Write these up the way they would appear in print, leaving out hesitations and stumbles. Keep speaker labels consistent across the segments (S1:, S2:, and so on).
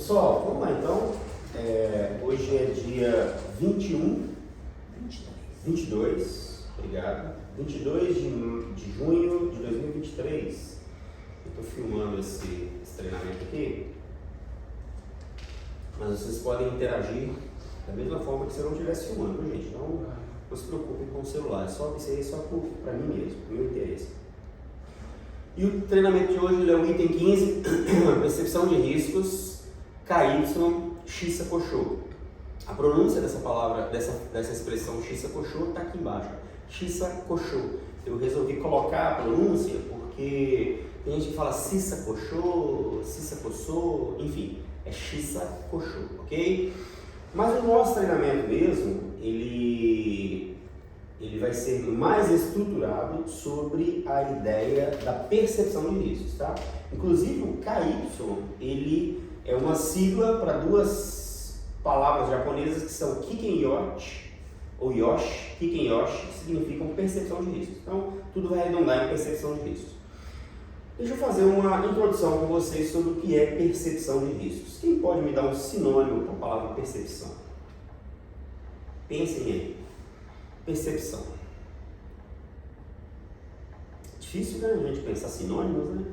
S1: Pessoal, vamos lá então. Hoje é dia 22, obrigado. 22 de junho de 2023. Eu estou filmando esse treinamento aqui, mas vocês podem interagir da mesma forma que se eu não estivesse filmando, gente. Não se preocupem com o celular, isso aí é só para mim mesmo, para o meu interesse. E o treinamento de hoje é o item 15, percepção de riscos, KY Shisa Kosho. A pronúncia dessa palavra, dessa expressão Shisa Kosho está aqui embaixo, Shisa Kosho. Eu resolvi colocar a pronúncia porque tem gente que fala Shisa Kosho, Shisa Kosho, enfim, é Shisa Kosho, ok? Mas o nosso treinamento mesmo, ele vai ser mais estruturado sobre a ideia da percepção de riscos, tá? Inclusive o KY, ele é uma sigla para duas palavras japonesas que são Kiken-yoshi ou Yoshi. Kiken-yoshi significam percepção de riscos. Então, tudo vai arredondar em percepção de riscos. Deixa eu fazer uma introdução com vocês sobre o que é percepção de riscos. Quem pode me dar um sinônimo para a palavra percepção? Pensem aí. Percepção. Difícil, né, a gente pensar sinônimos, né?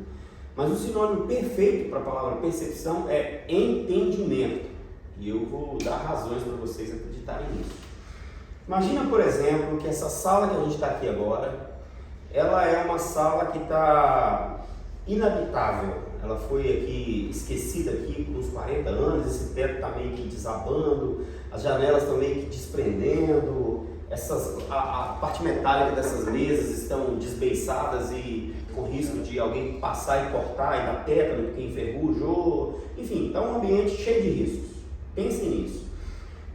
S1: Mas o sinônimo perfeito para a palavra percepção é entendimento. E eu vou dar razões para vocês acreditarem nisso. Imagina, por exemplo, que essa sala que a gente está aqui agora, ela é uma sala que está inabitável. Ela foi aqui esquecida aqui por uns 40 anos, esse teto está meio que desabando, as janelas estão meio que desprendendo, a parte metálica dessas mesas estão desbeiçadas e com risco de alguém passar e cortar e dar tétano porque enferrujou. Enfim, está um ambiente cheio de riscos. Pensem nisso.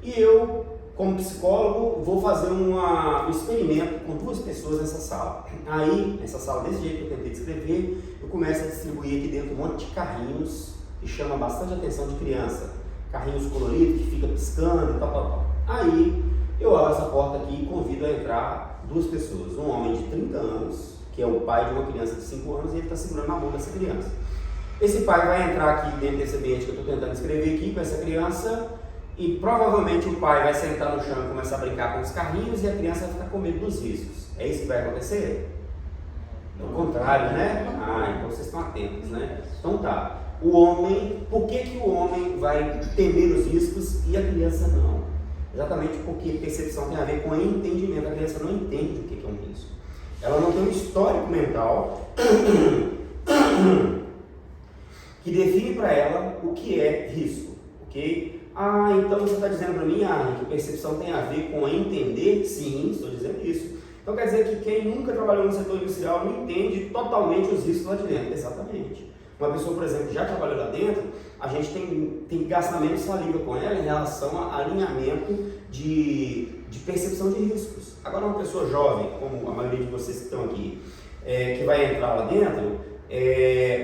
S1: E eu, como psicólogo, vou fazer um experimento com duas pessoas nessa sala. Aí, nessa sala desse jeito que eu tentei descrever, eu começo a distribuir aqui dentro um monte de carrinhos que chama bastante atenção de criança. Carrinhos coloridos que fica piscando e tal. Aí, eu abro essa porta aqui e convido a entrar duas pessoas. Um homem de 30 anos, que é o pai de uma criança de 5 anos, e ele está segurando na mão dessa criança. Esse pai vai entrar aqui dentro desse ambiente que eu estou tentando descrever aqui com essa criança e provavelmente o pai vai sentar no chão e começar a brincar com os carrinhos e a criança vai ficar com medo dos riscos. É isso que vai acontecer? É o contrário, né? Então vocês estão atentos, né? Então tá. O homem, por que o homem vai temer os riscos e a criança não? Exatamente porque percepção tem a ver com entendimento. A criança não entende o que é um risco. Ela não tem um histórico mental que define para ela o que é risco, ok? Então você está dizendo para mim, que percepção tem a ver com entender? Sim, estou dizendo isso. Então quer dizer que quem nunca trabalhou no setor industrial não entende totalmente os riscos lá de dentro. Exatamente. Uma pessoa, por exemplo, que já trabalhou lá dentro, a gente tem que gastar menos saliva com ela em relação a alinhamento de percepção de riscos. Agora, uma pessoa jovem, como a maioria de vocês que estão aqui, que vai entrar lá dentro,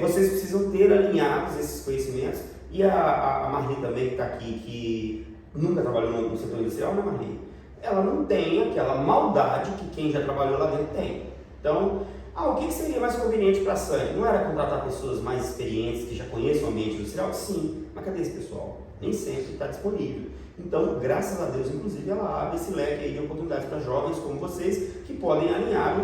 S1: vocês precisam ter alinhados esses conhecimentos. E a Marli também, que está aqui, que nunca trabalhou no setor industrial, né, Marli? Ela não tem aquela maldade que quem já trabalhou lá dentro tem. Então, o que seria mais conveniente para a Sandy? Não era contratar pessoas mais experientes, que já conhecem o ambiente industrial? Sim, mas cadê esse pessoal? Nem sempre está disponível. Então, graças a Deus, inclusive, ela abre esse leque aí de oportunidades para jovens como vocês, que podem alinhar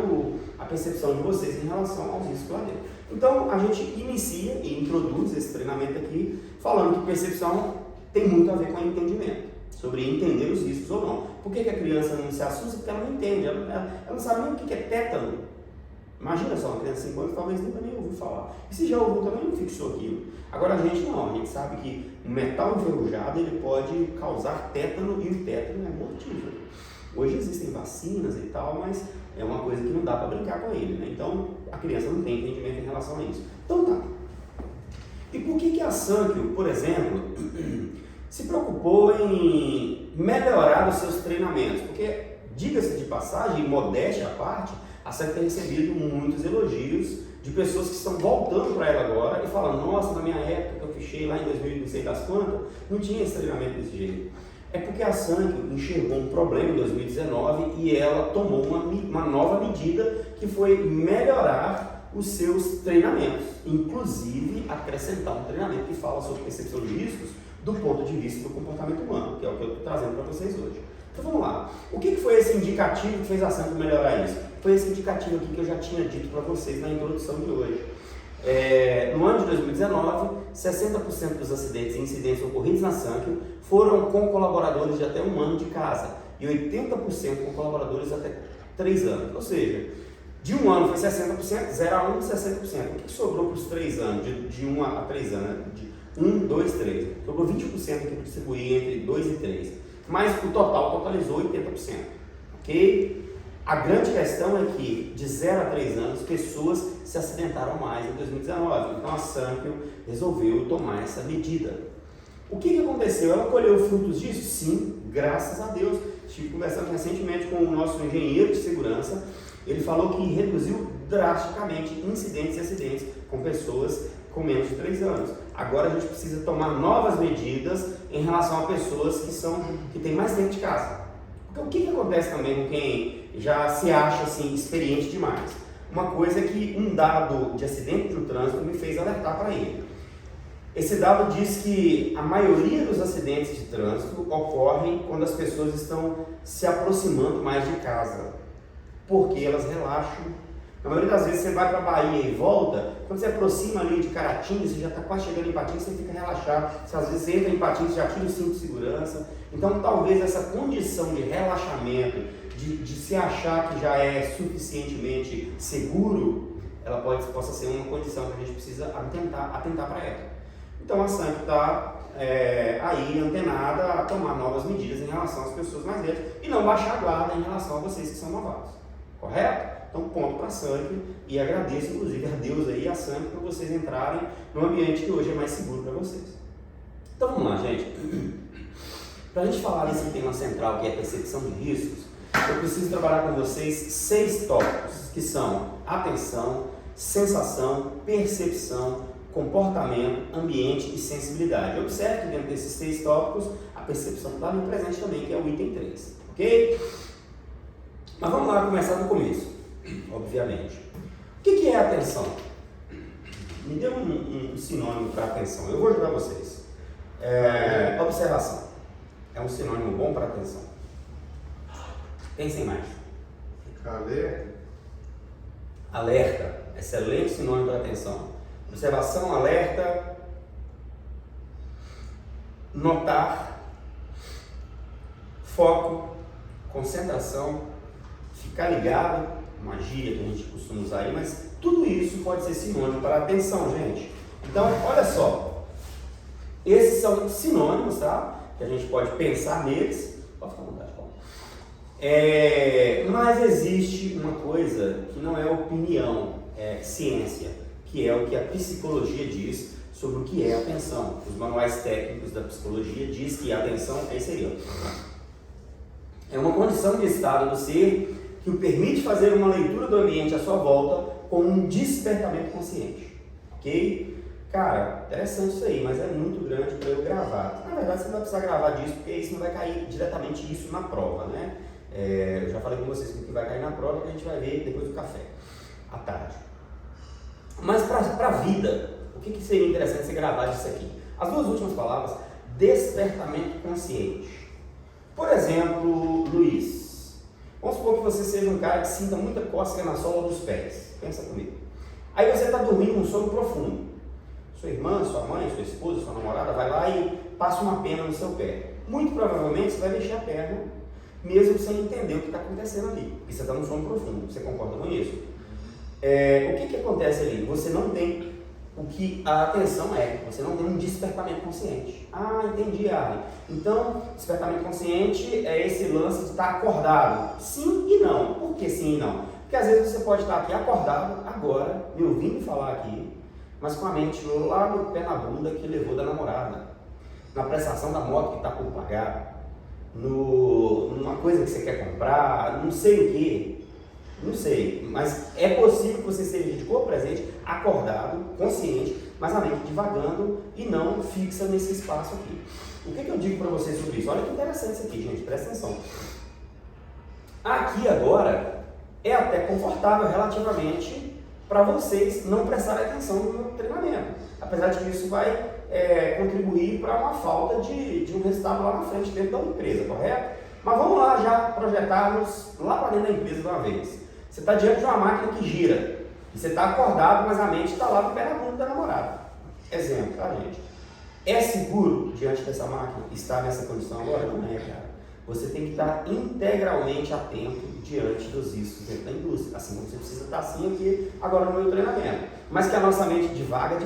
S1: a percepção de vocês em relação aos riscos lá dentro. Então, a gente inicia e introduz esse treinamento aqui, falando que percepção tem muito a ver com entendimento, sobre entender os riscos ou não. Por que a criança não se assusta? Porque ela não entende, ela não sabe nem o que é tétano. Imagina só, uma criança de 5 anos talvez nunca nem ouviu falar. E se já ouviu também não fixou aquilo. Agora a gente não, a gente sabe que o metal enferrujado ele pode causar tétano e o tétano é mortífero. Hoje existem vacinas e tal, mas é uma coisa que não dá para brincar com ele, né? Então a criança não tem entendimento em relação a isso. Então tá. E por que a Sankyo, por exemplo, se preocupou em melhorar os seus treinamentos? Porque, diga-se de passagem, modéstia à parte, a Sankyo tem recebido muitos elogios de pessoas que estão voltando para ela agora e falando, nossa, na minha época que eu fichei lá em 2000 não sei das quantas, não tinha esse treinamento desse jeito. É porque a Sankyo enxergou um problema em 2019 e ela tomou uma nova medida que foi melhorar os seus treinamentos, inclusive acrescentar um treinamento que fala sobre percepção de riscos do ponto de vista do comportamento humano, que é o que eu estou trazendo para vocês hoje. Então vamos lá. O que foi esse indicativo que fez a Sanco melhorar isso? Foi esse indicativo aqui que eu já tinha dito para vocês na introdução de hoje. No ano de 2019, 60% dos acidentes e incidentes ocorridos na Sanco foram com colaboradores de até 1 ano de casa e 80% com colaboradores até 3 anos. Ou seja, de 1 ano foi 60%, 0 a 1, 60%. O que sobrou para os 3 anos, de 1 a 3 anos? De 1, 2, 3. Sobrou 20% aqui para distribuir entre 2 e 3. Mas o total totalizou 80%. Ok? A grande questão é que de 0 a 3 anos, pessoas se acidentaram mais em 2019. Então a Sanco resolveu tomar essa medida. O que aconteceu? Ela colheu frutos disso? Sim, graças a Deus. Estive conversando recentemente com o nosso engenheiro de segurança. Ele falou que reduziu drasticamente incidentes e acidentes com pessoas com menos de 3 anos. Agora a gente precisa tomar novas medidas em relação a pessoas que têm mais tempo de casa. Porque o que acontece também com quem já se acha assim, experiente demais? Uma coisa é que um dado de acidente do trânsito me fez alertar para ele. Esse dado diz que a maioria dos acidentes de trânsito ocorrem quando as pessoas estão se aproximando mais de casa, porque elas relaxam. Na maioria das vezes você vai para a Bahia e volta, quando você aproxima ali de Caratinga, você já está quase chegando em Patinga, você fica relaxado. Às vezes você entra em Patinga, você já tira o cinto de segurança. Então talvez essa condição de relaxamento, de se achar que já é suficientemente seguro, ela possa ser uma condição que a gente precisa atentar para ela. Então a Sanco está aí antenada a tomar novas medidas em relação às pessoas mais velhas e não baixar a guarda em relação a vocês que são novatos. Correto? Então ponto para a Sanco e agradeço inclusive a Deus aí e a Sanco por vocês entrarem num ambiente que hoje é mais seguro para vocês. Então vamos lá, gente. Para a gente falar desse tema central que é a percepção de riscos, eu preciso trabalhar com vocês 6 tópicos que são atenção, sensação, percepção, comportamento, ambiente e sensibilidade. Observe que dentro desses 6 tópicos a percepção está ali presente também, que é o item 3, ok? Mas vamos lá começar do começo, obviamente. O que é atenção? Me dê um sinônimo para atenção, eu vou ajudar vocês. Observação é um sinônimo bom para atenção. Pensem mais.
S2: Alerta.
S1: Alerta, excelente sinônimo para atenção. Observação, alerta, notar, foco, concentração, ficar ligado, uma gíria que a gente costuma usar aí, mas tudo isso pode ser sinônimo para atenção, gente. Então, olha só, esses são sinônimos, tá? Que a gente pode pensar neles. Pode ficar à vontade, Paulo. Mas existe uma coisa que não é opinião, é ciência, que é o que a psicologia diz sobre o que é atenção. Os manuais técnicos da psicologia diz que a atenção é isso aí, ó. É uma condição de estado do ser que o permite fazer uma leitura do ambiente à sua volta com um despertamento consciente, ok? Cara, interessante isso aí, mas é muito grande para eu gravar. Na verdade, você não vai precisar gravar disso, porque isso não vai cair diretamente isso na prova, né? Eu já falei com vocês que vai cair na prova, que a gente vai ver depois do café, à tarde. Mas para a vida, o que seria interessante você gravar disso aqui? As 2 últimas palavras, despertamento consciente. Por exemplo, Luiz, vamos supor que você seja um cara que sinta muita cócega na sola dos pés. Pensa comigo. Aí você está dormindo um sono profundo. Sua irmã, sua mãe, sua esposa, sua namorada vai lá e passa uma pena no seu pé. Muito provavelmente você vai mexer a perna, mesmo sem entender o que está acontecendo ali. Porque você está num sono profundo. Você concorda com isso? O que acontece ali? Você não tem o que a atenção é, você não tem um despertamento consciente. Ah, entendi, Arlen. Então, despertamento consciente é esse lance de estar acordado. Sim e não. Por que sim e não? Porque às vezes você pode estar aqui acordado, agora, me ouvindo falar aqui, mas com a mente lá no pé na bunda que levou da namorada, na prestação da moto que está por pagar, numa coisa que você quer comprar, não sei o que. Não sei, mas é possível que você esteja de corpo presente, acordado, consciente, mas a mente divagando e não fixa nesse espaço aqui. O que eu digo para vocês sobre isso? Olha que interessante isso aqui, gente, presta atenção. Aqui agora é até confortável relativamente para vocês não prestarem atenção no meu treinamento. Apesar de que isso vai contribuir para uma falta de um resultado lá na frente dentro da empresa, correto? Mas vamos lá já projetarmos lá para dentro da empresa de uma vez. Você está diante de uma máquina que gira, e você está acordado, mas a mente está lá no pé da bunda da namorada. Exemplo, tá, gente? É seguro diante dessa máquina estar nessa condição agora? Não é, cara. Você tem que estar integralmente atento diante dos riscos dentro da indústria. Assim como você precisa estar assim aqui agora no meu treinamento. Mas que a nossa mente divaga.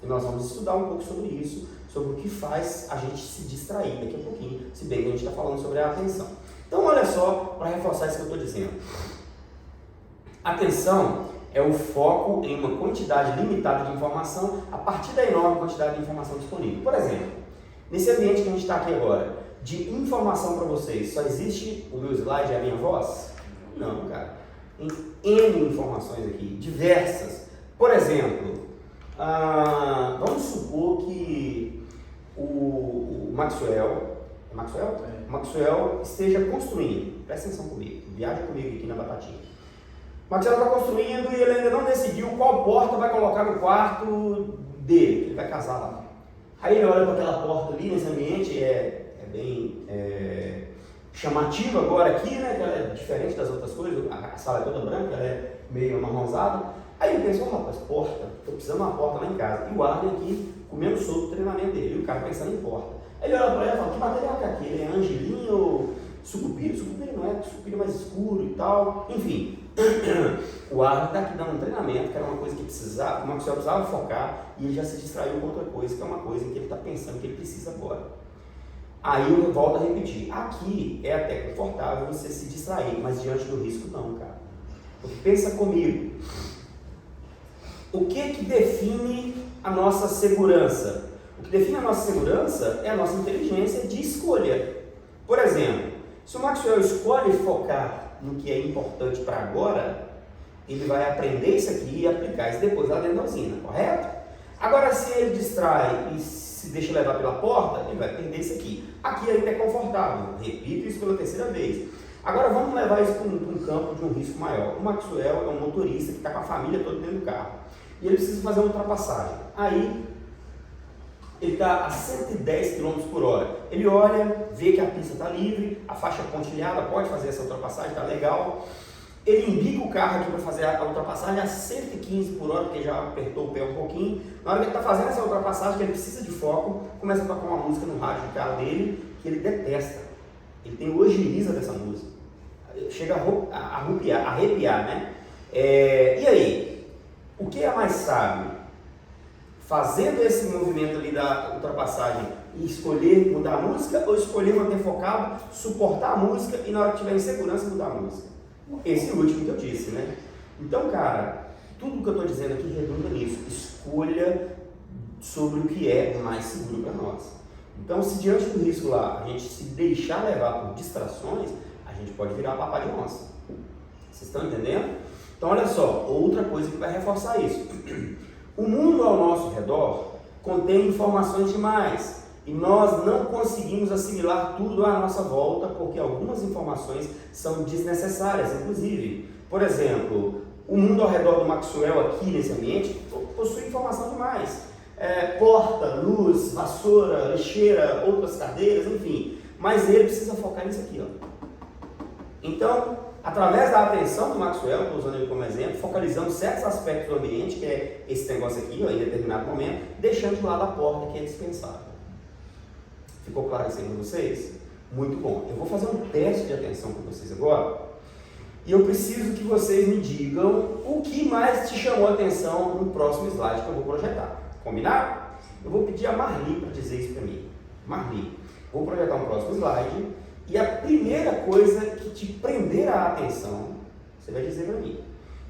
S1: E nós vamos estudar um pouco sobre isso, sobre o que faz a gente se distrair daqui a pouquinho, se bem que a gente está falando sobre a atenção. Então, olha só, para reforçar isso que eu estou dizendo. Atenção é o foco em uma quantidade limitada de informação a partir da enorme quantidade de informação disponível. Por exemplo, nesse ambiente que a gente está aqui agora, de informação para vocês, só existe o meu slide e a minha voz? Não, cara. Tem N informações aqui, diversas. Por exemplo, vamos supor que o Maxwell, Maxwell esteja construindo, presta atenção comigo, viaja comigo aqui na batatinha. Maxwell está construindo e ele ainda não decidiu qual porta vai colocar no quarto dele, ele vai casar lá. Aí ele olha para aquela porta ali nesse ambiente, é bem chamativa agora aqui, né? Que ela é diferente das outras coisas, a sala é toda branca, ela é meio amarronzada. Aí ele pensa, rapaz, porta, estou precisando de uma porta lá em casa. E o Arden aqui comendo solto o treinamento dele, e o cara pensando em porta. Aí ele olha para ela e fala, que material que é aquele? É angelim ou sucupira? Sucupira não é, sucupira mais escuro e tal. Enfim, o Arden está aqui dando um treinamento, que era uma coisa que precisava, o Maxwell precisava focar, e ele já se distraiu com outra coisa, que é uma coisa em que ele está pensando que ele precisa agora. Aí eu volto a repetir, aqui é até confortável você se distrair, mas diante do risco não, cara. Porque pensa comigo, o que define a nossa segurança? O que define a nossa segurança é a nossa inteligência de escolha. Por exemplo, se o Maxwell escolhe focar no que é importante para agora, ele vai aprender isso aqui e aplicar isso depois lá dentro da usina, correto? Agora, se ele distrai e se deixa levar pela porta, ele vai perder isso aqui. Aqui ainda é confortável, repito isso pela terceira vez. Agora vamos levar isso para um campo de um risco maior. O Maxwell é um motorista que está com a família toda dentro do carro. E ele precisa fazer uma ultrapassagem. Aí, ele está a 110 km por hora. Ele olha, vê que a pista está livre, a faixa pontilhada, pode fazer essa ultrapassagem, está legal. Ele embica o carro aqui para fazer a ultrapassagem a 115 por hora, porque já apertou o pé um pouquinho. Na hora que ele está fazendo essa ultrapassagem, que ele precisa de foco, começa a tocar uma música no rádio do carro dele, que ele detesta. Ele tem ojeriza dessa música. Chega a arrepiar, né? E aí? O que é mais sábio? Fazendo esse movimento ali da ultrapassagem e escolher mudar a música, ou escolher manter focado, suportar a música e na hora que tiver insegurança mudar a música? Esse último que eu disse, né? Então, cara, tudo que eu estou dizendo aqui redunda nisso. Escolha sobre o que é mais seguro para nós. Então, se diante do risco lá, a gente se deixar levar por distrações, a gente pode virar papai de onça. Vocês estão entendendo? Então, olha só, outra coisa que vai reforçar isso. O mundo ao nosso redor contém informações demais e nós não conseguimos assimilar tudo à nossa volta porque algumas informações são desnecessárias, inclusive. Por exemplo, o mundo ao redor do Maxwell aqui nesse ambiente possui informação demais. Porta, luz, vassoura, lixeira, outras cadeiras, enfim. Mas ele precisa focar nisso aqui, ó. Então, através da atenção do Maxwell, estou usando ele como exemplo, focalizando certos aspectos do ambiente, que é esse negócio aqui, ó, em determinado momento, deixando de lado a porta, que é dispensável. Ficou claro isso aí para vocês? Muito bom. Eu vou fazer um teste de atenção com vocês agora, e eu preciso que vocês me digam o que mais te chamou a atenção no próximo slide que eu vou projetar. Combinado? Eu vou pedir a Marli para dizer isso para mim. Marli, vou projetar um próximo slide, e a primeira coisa que te prender a atenção, você vai dizer para mim.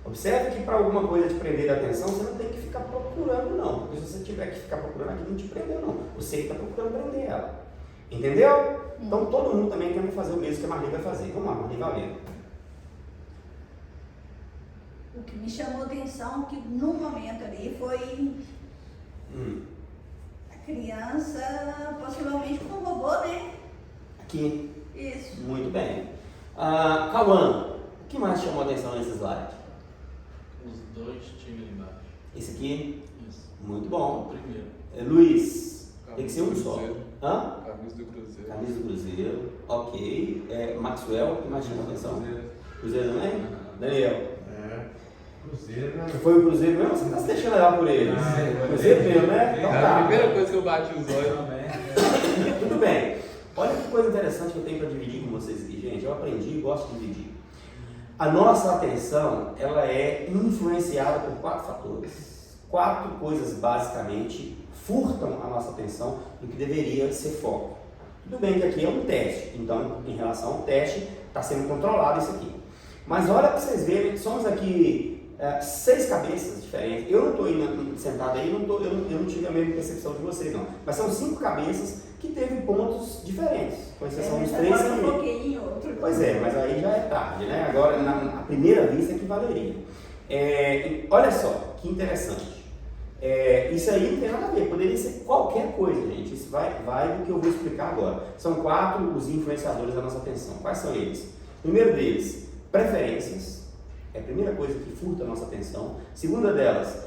S1: Observe que para alguma coisa te prender a atenção, você não tem que ficar procurando não, porque se você tiver que ficar procurando aqui, não te prendeu não. Você que está procurando prender ela. Entendeu? Então todo mundo também tenta fazer o mesmo que a Marli vai fazer. Vamos lá, Marli, valendo.
S3: O que me chamou a atenção que no momento ali foi a criança, possivelmente com um robô, né?
S1: Aqui.
S3: Isso.
S1: Muito bem. Cauã, o que mais chamou a atenção nesse slide?
S4: Os dois times ali embaixo.
S1: Esse aqui?
S4: Isso.
S1: Muito
S4: O
S1: bom.
S4: primeiro.
S1: Luiz, tem que ser um
S5: Camisa do
S1: só.
S5: Cruzeiro.
S1: Hã?
S5: Camisa do Cruzeiro.
S1: Camisa do Cruzeiro, ok. Maxwell, que mais chama atenção?
S5: Cruzeiro.
S1: Cruzeiro também? Daniel.
S2: É. Cruzeiro, né?
S1: Foi o Cruzeiro mesmo? Você tá se deixando levar por eles? Cruzeiro mesmo, né? Então
S5: É a
S1: tá.
S5: primeira coisa que eu bati os olhos.
S1: Tudo bem. Olha que coisa interessante que eu tenho para dividir com vocês aqui, gente. Eu aprendi e gosto de dividir. A nossa atenção, ela é influenciada por 4 fatores. 4 coisas, basicamente, furtam a nossa atenção do que deveria ser foco. Tudo bem que aqui é um teste, então, em relação ao teste, está sendo controlado isso aqui. Mas olha para vocês verem, somos aqui 6 cabeças diferentes. Eu não estou sentado aí, eu não tive a mesma percepção de vocês, não. Mas são 5 cabeças que teve pontos diferentes, com exceção dos 3
S3: agora
S1: que...
S3: eu foquei em outro.
S1: Pois é, mas aí já é tarde, né? Agora, na primeira vista, que valeria. Olha só, que interessante. Isso aí não tem nada a ver, poderia ser qualquer coisa, gente. Isso vai do que eu vou explicar agora. São 4 os influenciadores da nossa atenção. Quais são eles? Primeiro deles, preferências. É a primeira coisa que furta a nossa atenção. Segunda delas,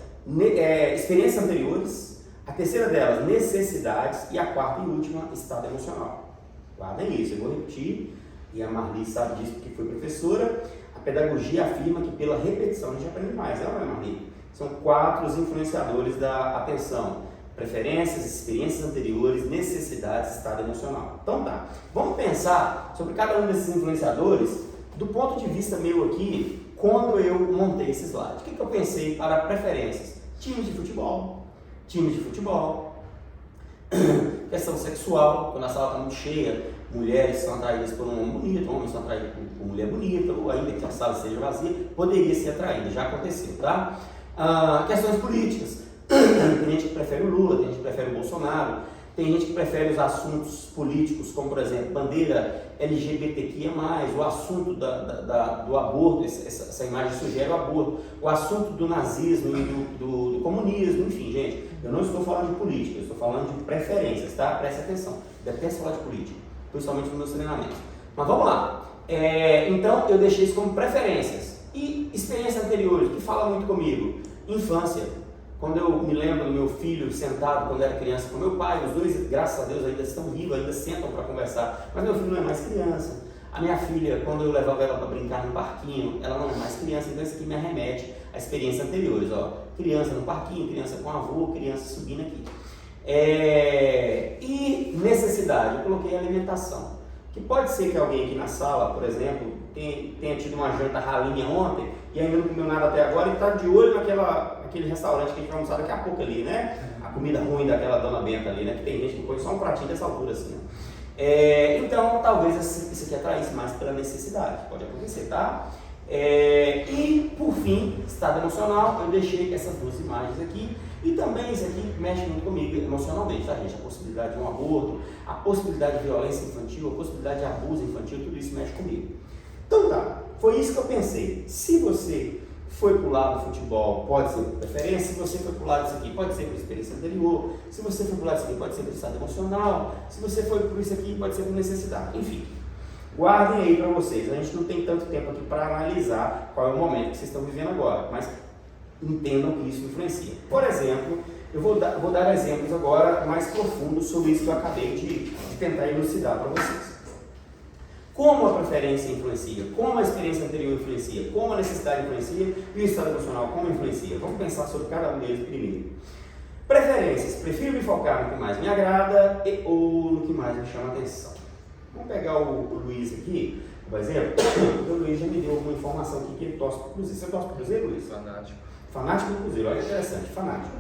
S1: experiências anteriores. A terceira delas, necessidades. E a quarta e última, estado emocional. Guardem isso, eu vou repetir. E a Marli sabe disso porque foi professora. A pedagogia afirma que pela repetição a gente aprende mais, não é, Marli? São 4 os influenciadores da atenção: preferências, experiências anteriores, necessidades, estado emocional. Então tá, vamos pensar sobre cada um desses influenciadores do ponto de vista meu aqui, quando eu montei esse slide. O que eu pensei para preferências? Times de futebol, questão sexual, quando a sala está muito cheia, mulheres são atraídas por um homem bonito, homens são atraídos por mulher bonita, ou ainda que a sala seja vazia, poderia ser atraída, já aconteceu, tá? Questões políticas, tem gente que prefere o Lula, tem gente que prefere o Bolsonaro, tem gente que prefere os assuntos políticos, como por exemplo, bandeira LGBTQIA+, o assunto do aborto, essa imagem sugere o aborto, o assunto do nazismo e do comunismo, enfim, gente, eu não estou falando de política, eu estou falando de preferências, tá? Preste atenção, detesto falar de política, principalmente nos meus treinamentos. Mas vamos lá, então eu deixei isso como preferências. E experiências anteriores, que fala muito comigo, infância. Quando eu me lembro do meu filho sentado quando era criança com meu pai, os dois, graças a Deus, ainda estão vivos, ainda sentam para conversar, mas meu filho não é mais criança. A minha filha, quando eu levava ela para brincar no parquinho, ela não é mais criança, então isso aqui me arremete a experiências anteriores, ó. Criança no parquinho, criança com avô, criança subindo aqui. E necessidade, eu coloquei alimentação. Que pode ser que alguém aqui na sala, por exemplo, tenha tido uma janta ralinha ontem e ainda não comeu nada até agora e está de olho naquele restaurante que a gente vai almoçar daqui a pouco ali, né? A comida ruim daquela dona Benta ali, né? Que tem gente que põe só um pratinho dessa altura assim, né? Então, talvez isso aqui atraísse mais pela necessidade, pode acontecer, tá? E, por fim, estado emocional, eu deixei essas 2 imagens aqui. E também isso aqui mexe muito comigo emocionalmente, tá, gente? A possibilidade de um aborto, a possibilidade de violência infantil, a possibilidade de abuso infantil, tudo isso mexe comigo. Então tá, foi isso que eu pensei. Se você foi pro lado do futebol, pode ser por preferência. Se você foi pro lado disso aqui, pode ser por experiência anterior. Se você foi pro lado disso aqui, pode ser por estado emocional. Se você foi por isso aqui, pode ser por necessidade. Enfim, guardem aí para vocês. A gente não tem tanto tempo aqui para analisar qual é o momento que vocês estão vivendo agora, mas entendam que isso influencia. Por exemplo, eu vou dar exemplos agora mais profundos sobre isso que eu acabei de tentar elucidar para vocês. Como a preferência influencia, como a experiência anterior influencia, como a necessidade influencia e o estado emocional como influencia. Vamos pensar sobre cada um deles primeiro. Preferências. Prefiro me focar no que mais me agrada ou no que mais me chama atenção. Vamos pegar o Luiz aqui, por exemplo. O Luiz já me deu alguma informação aqui que ele torce para o Cruzeiro. Você torce para o Cruzeiro, Luiz?
S5: Fanático.
S1: Fanático do Cruzeiro, olha que interessante, fanático.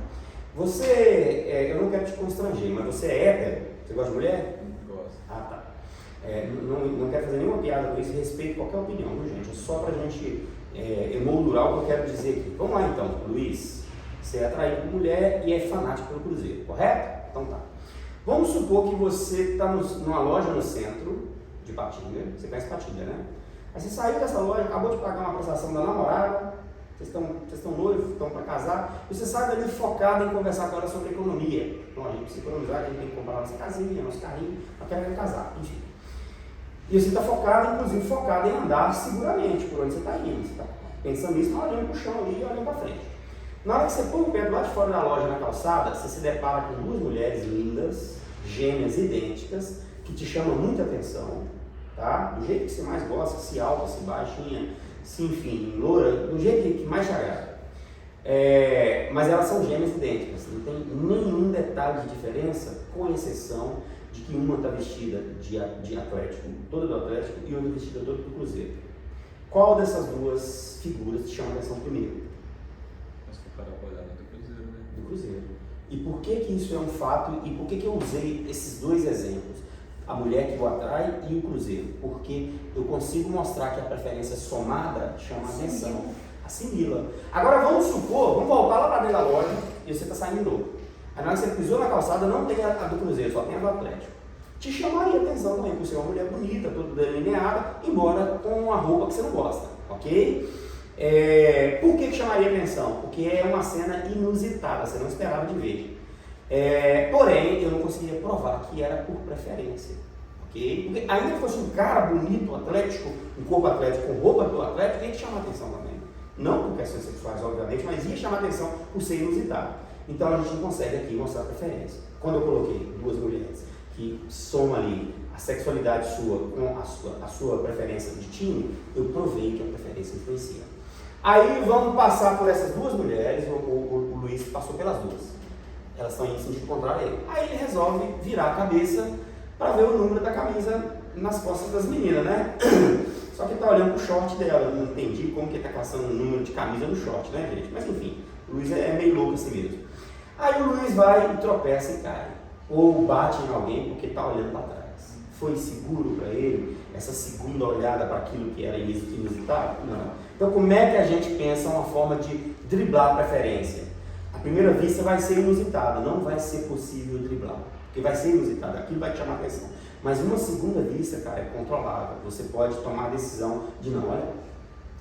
S1: Você, eu não quero te constranger, mas você é hétero? Você gosta de mulher?
S5: Gosto.
S1: Ah, tá. Não quero fazer nenhuma piada com isso, respeito qualquer opinião, viu, gente? É só pra gente emoldurar o que eu quero dizer aqui. Vamos lá então, Luiz. Você é atraído por mulher e é fanático pelo Cruzeiro, correto? Então tá. Vamos supor que você está numa loja no centro de Patinga, você conhece Patinga, né? Aí você saiu dessa loja, acabou de pagar uma prestação da namorada, vocês estão noivos, estão para casar, e você sai dali focado em conversar com ela sobre economia. Então a gente precisa economizar, a gente tem que comprar nossa casinha, nosso carrinho, nós queremos casar, enfim. E você está focado, inclusive focado em andar seguramente por onde você está indo. Você está pensando nisso, mas olhando para o chão ali e olhando para frente. Na hora que você põe o pé do lado de fora da loja, na calçada, você se depara com duas mulheres lindas, gêmeas, idênticas, que te chamam muita atenção, tá? Do jeito que você mais gosta, se alta, se baixinha, se enfim, loura, do jeito que mais te agrada. Mas elas são gêmeas idênticas, não tem nenhum detalhe de diferença, com exceção de que uma está vestida de Atlético, toda do Atlético, e outra vestida toda do Cruzeiro. Qual dessas duas figuras te chama a atenção primeiro?
S5: Mas foi para olhar do Cruzeiro, né?
S1: Do Cruzeiro. E por que isso é um fato e por que eu usei esses dois exemplos? A mulher que o atrai e o Cruzeiro. Porque eu consigo mostrar que a preferência somada chama a atenção. Assimila. Agora vamos supor, vamos voltar lá para dentro da loja e você está saindo novo. Aí na hora que você pisou na calçada não tem a do Cruzeiro, só tem a do Atlético. Te chamaria atenção também por ser uma mulher bonita, toda delineada, embora com uma roupa que você não gosta, ok? Por que chamaria atenção? Porque é uma cena inusitada, você não esperava de ver. Porém, eu não conseguia provar que era por preferência, ok? Porque ainda que fosse um cara bonito, atlético, um corpo atlético com roupa do Atlético, ia te chamar atenção também. Não por questões sexuais, obviamente, mas ia chamar atenção por ser inusitado. Então a gente não consegue aqui mostrar preferência. Quando eu coloquei duas mulheres que somam ali a sexualidade sua com a sua preferência de time, eu provei que a preferência influencia. Aí vamos passar por essas duas mulheres, o Luiz passou pelas duas. Elas estão em sentido contrário a ele. Aí ele resolve virar a cabeça para ver o número da camisa nas costas das meninas, né? Só que ele está olhando pro short dela, eu não entendi como que ele está caçando um número de camisa no short, né, gente? Mas enfim, o Luiz é meio louco assim mesmo. Aí o Luiz vai e tropeça e cai. Ou bate em alguém porque está olhando para trás. Foi seguro para ele essa segunda olhada para aquilo que era inusitado? Não. Então como é que a gente pensa uma forma de driblar a preferência? A primeira vista vai ser inusitada, não vai ser possível driblar. Porque vai ser inusitado, aquilo vai te chamar a atenção. Mas uma segunda vista, cara, é controlável. Você pode tomar a decisão de não, olha,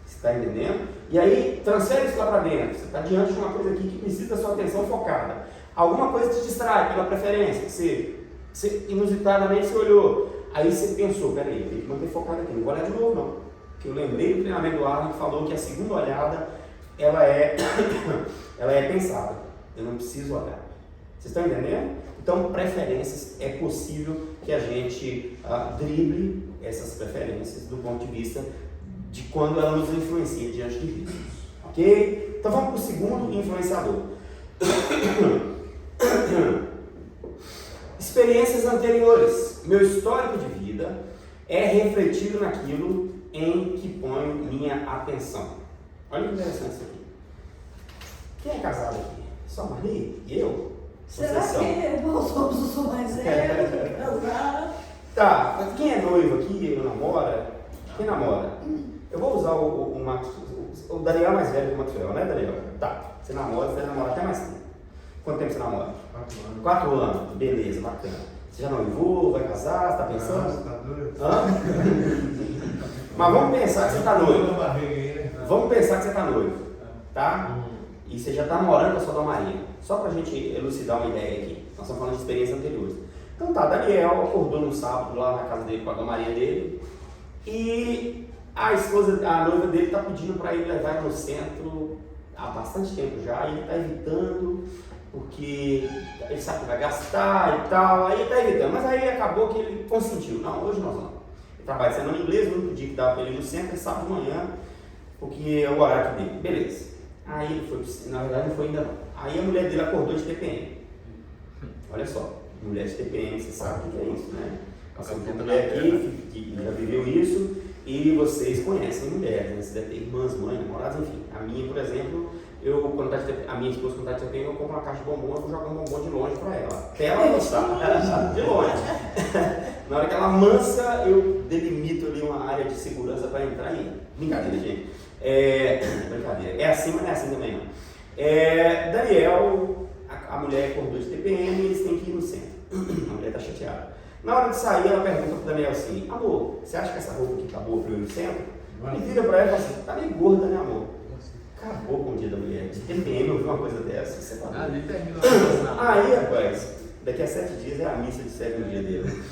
S1: você está entendendo? E aí, transfere isso lá para dentro. Você está diante de uma coisa aqui que precisa da sua atenção focada. Alguma coisa te distrai pela preferência. Você inusitadamente você olhou. Aí você pensou, peraí, tem que manter focado aqui. Não vou olhar de novo, não. Porque eu lembrei do treinamento do Arnold que falou que a segunda olhada, ela é pensada. Eu não preciso olhar. Vocês estão entendendo? Então, preferências, é possível que a gente drible essas preferências do ponto de vista de quando ela nos influencia diante de riscos. Ok? Então, vamos para o segundo influenciador. Experiências anteriores. Meu histórico de vida é refletido naquilo em que ponho minha atenção. Olha que interessante isso aqui. Quem é casado aqui? Só a Marli? E eu?
S3: Será que nós somos os mais velhos, casaram?
S1: Tá, mas quem é noivo aqui, ou namora? Quem namora? Eu vou usar o Max, o Daniel é mais velho que o Maxwell, né, Daniel? Tá, você namora, você vai namorar até mais tempo. Quanto tempo você namora?
S2: 4 anos.
S1: 4 anos, beleza, bacana. Você já noivou, vai casar, você tá pensando?
S2: Você tá doido?
S1: Hã? Mas vamos pensar que você tá noivo. Vamos pensar que você tá noivo, tá? E você já tá namorando com a sua Dona Maria. Só pra gente elucidar uma ideia aqui. Nós estamos falando de experiências anteriores. Então tá, Daniel acordou no sábado lá na casa dele com a Dona Maria dele. E a noiva dele tá pedindo para ele levar no centro há bastante tempo já. E ele tá evitando, porque ele sabe que vai gastar e tal. Aí ele tá evitando. Mas aí acabou que ele consentiu. Não, hoje nós vamos. Ele trabalha semana em inglês, o único dia que dava para ele ir no centro é sábado de manhã, porque é o horário dele. Beleza. Aí ele foi, na verdade não foi ainda não. Aí a mulher dele acordou de TPM. Olha só, mulher de TPM, você sabe o que é isso, né? Nós temos uma mulher aqui que já viveu isso e vocês conhecem mulheres, né? Você deve ter irmãs, mães, namoradas, enfim. A minha, por exemplo, a minha esposa quando está de TPM, eu compro uma caixa de bombom, eu vou jogar um bombom de longe para ela. Até ela gostar, de longe. Na hora que ela mansa, eu delimito ali uma área de segurança para entrar e ir. Brincadeira, gente. Brincadeira. É assim, mas não é assim também não. Daniel, a mulher acordou de TPM e eles têm que ir no centro. A mulher está chateada. Na hora de sair, ela pergunta pro Daniel assim: amor, você acha que essa roupa aqui tá boa para eu ir no centro? Ele vira para ela e fala assim: tá meio gorda, né, amor? Acabou com o dia da mulher. De TPM eu vi uma coisa dessa. Você tá
S5: Ali terminou.
S1: Aí, rapaz, daqui a 7 dias é a missa de 7º dia dele.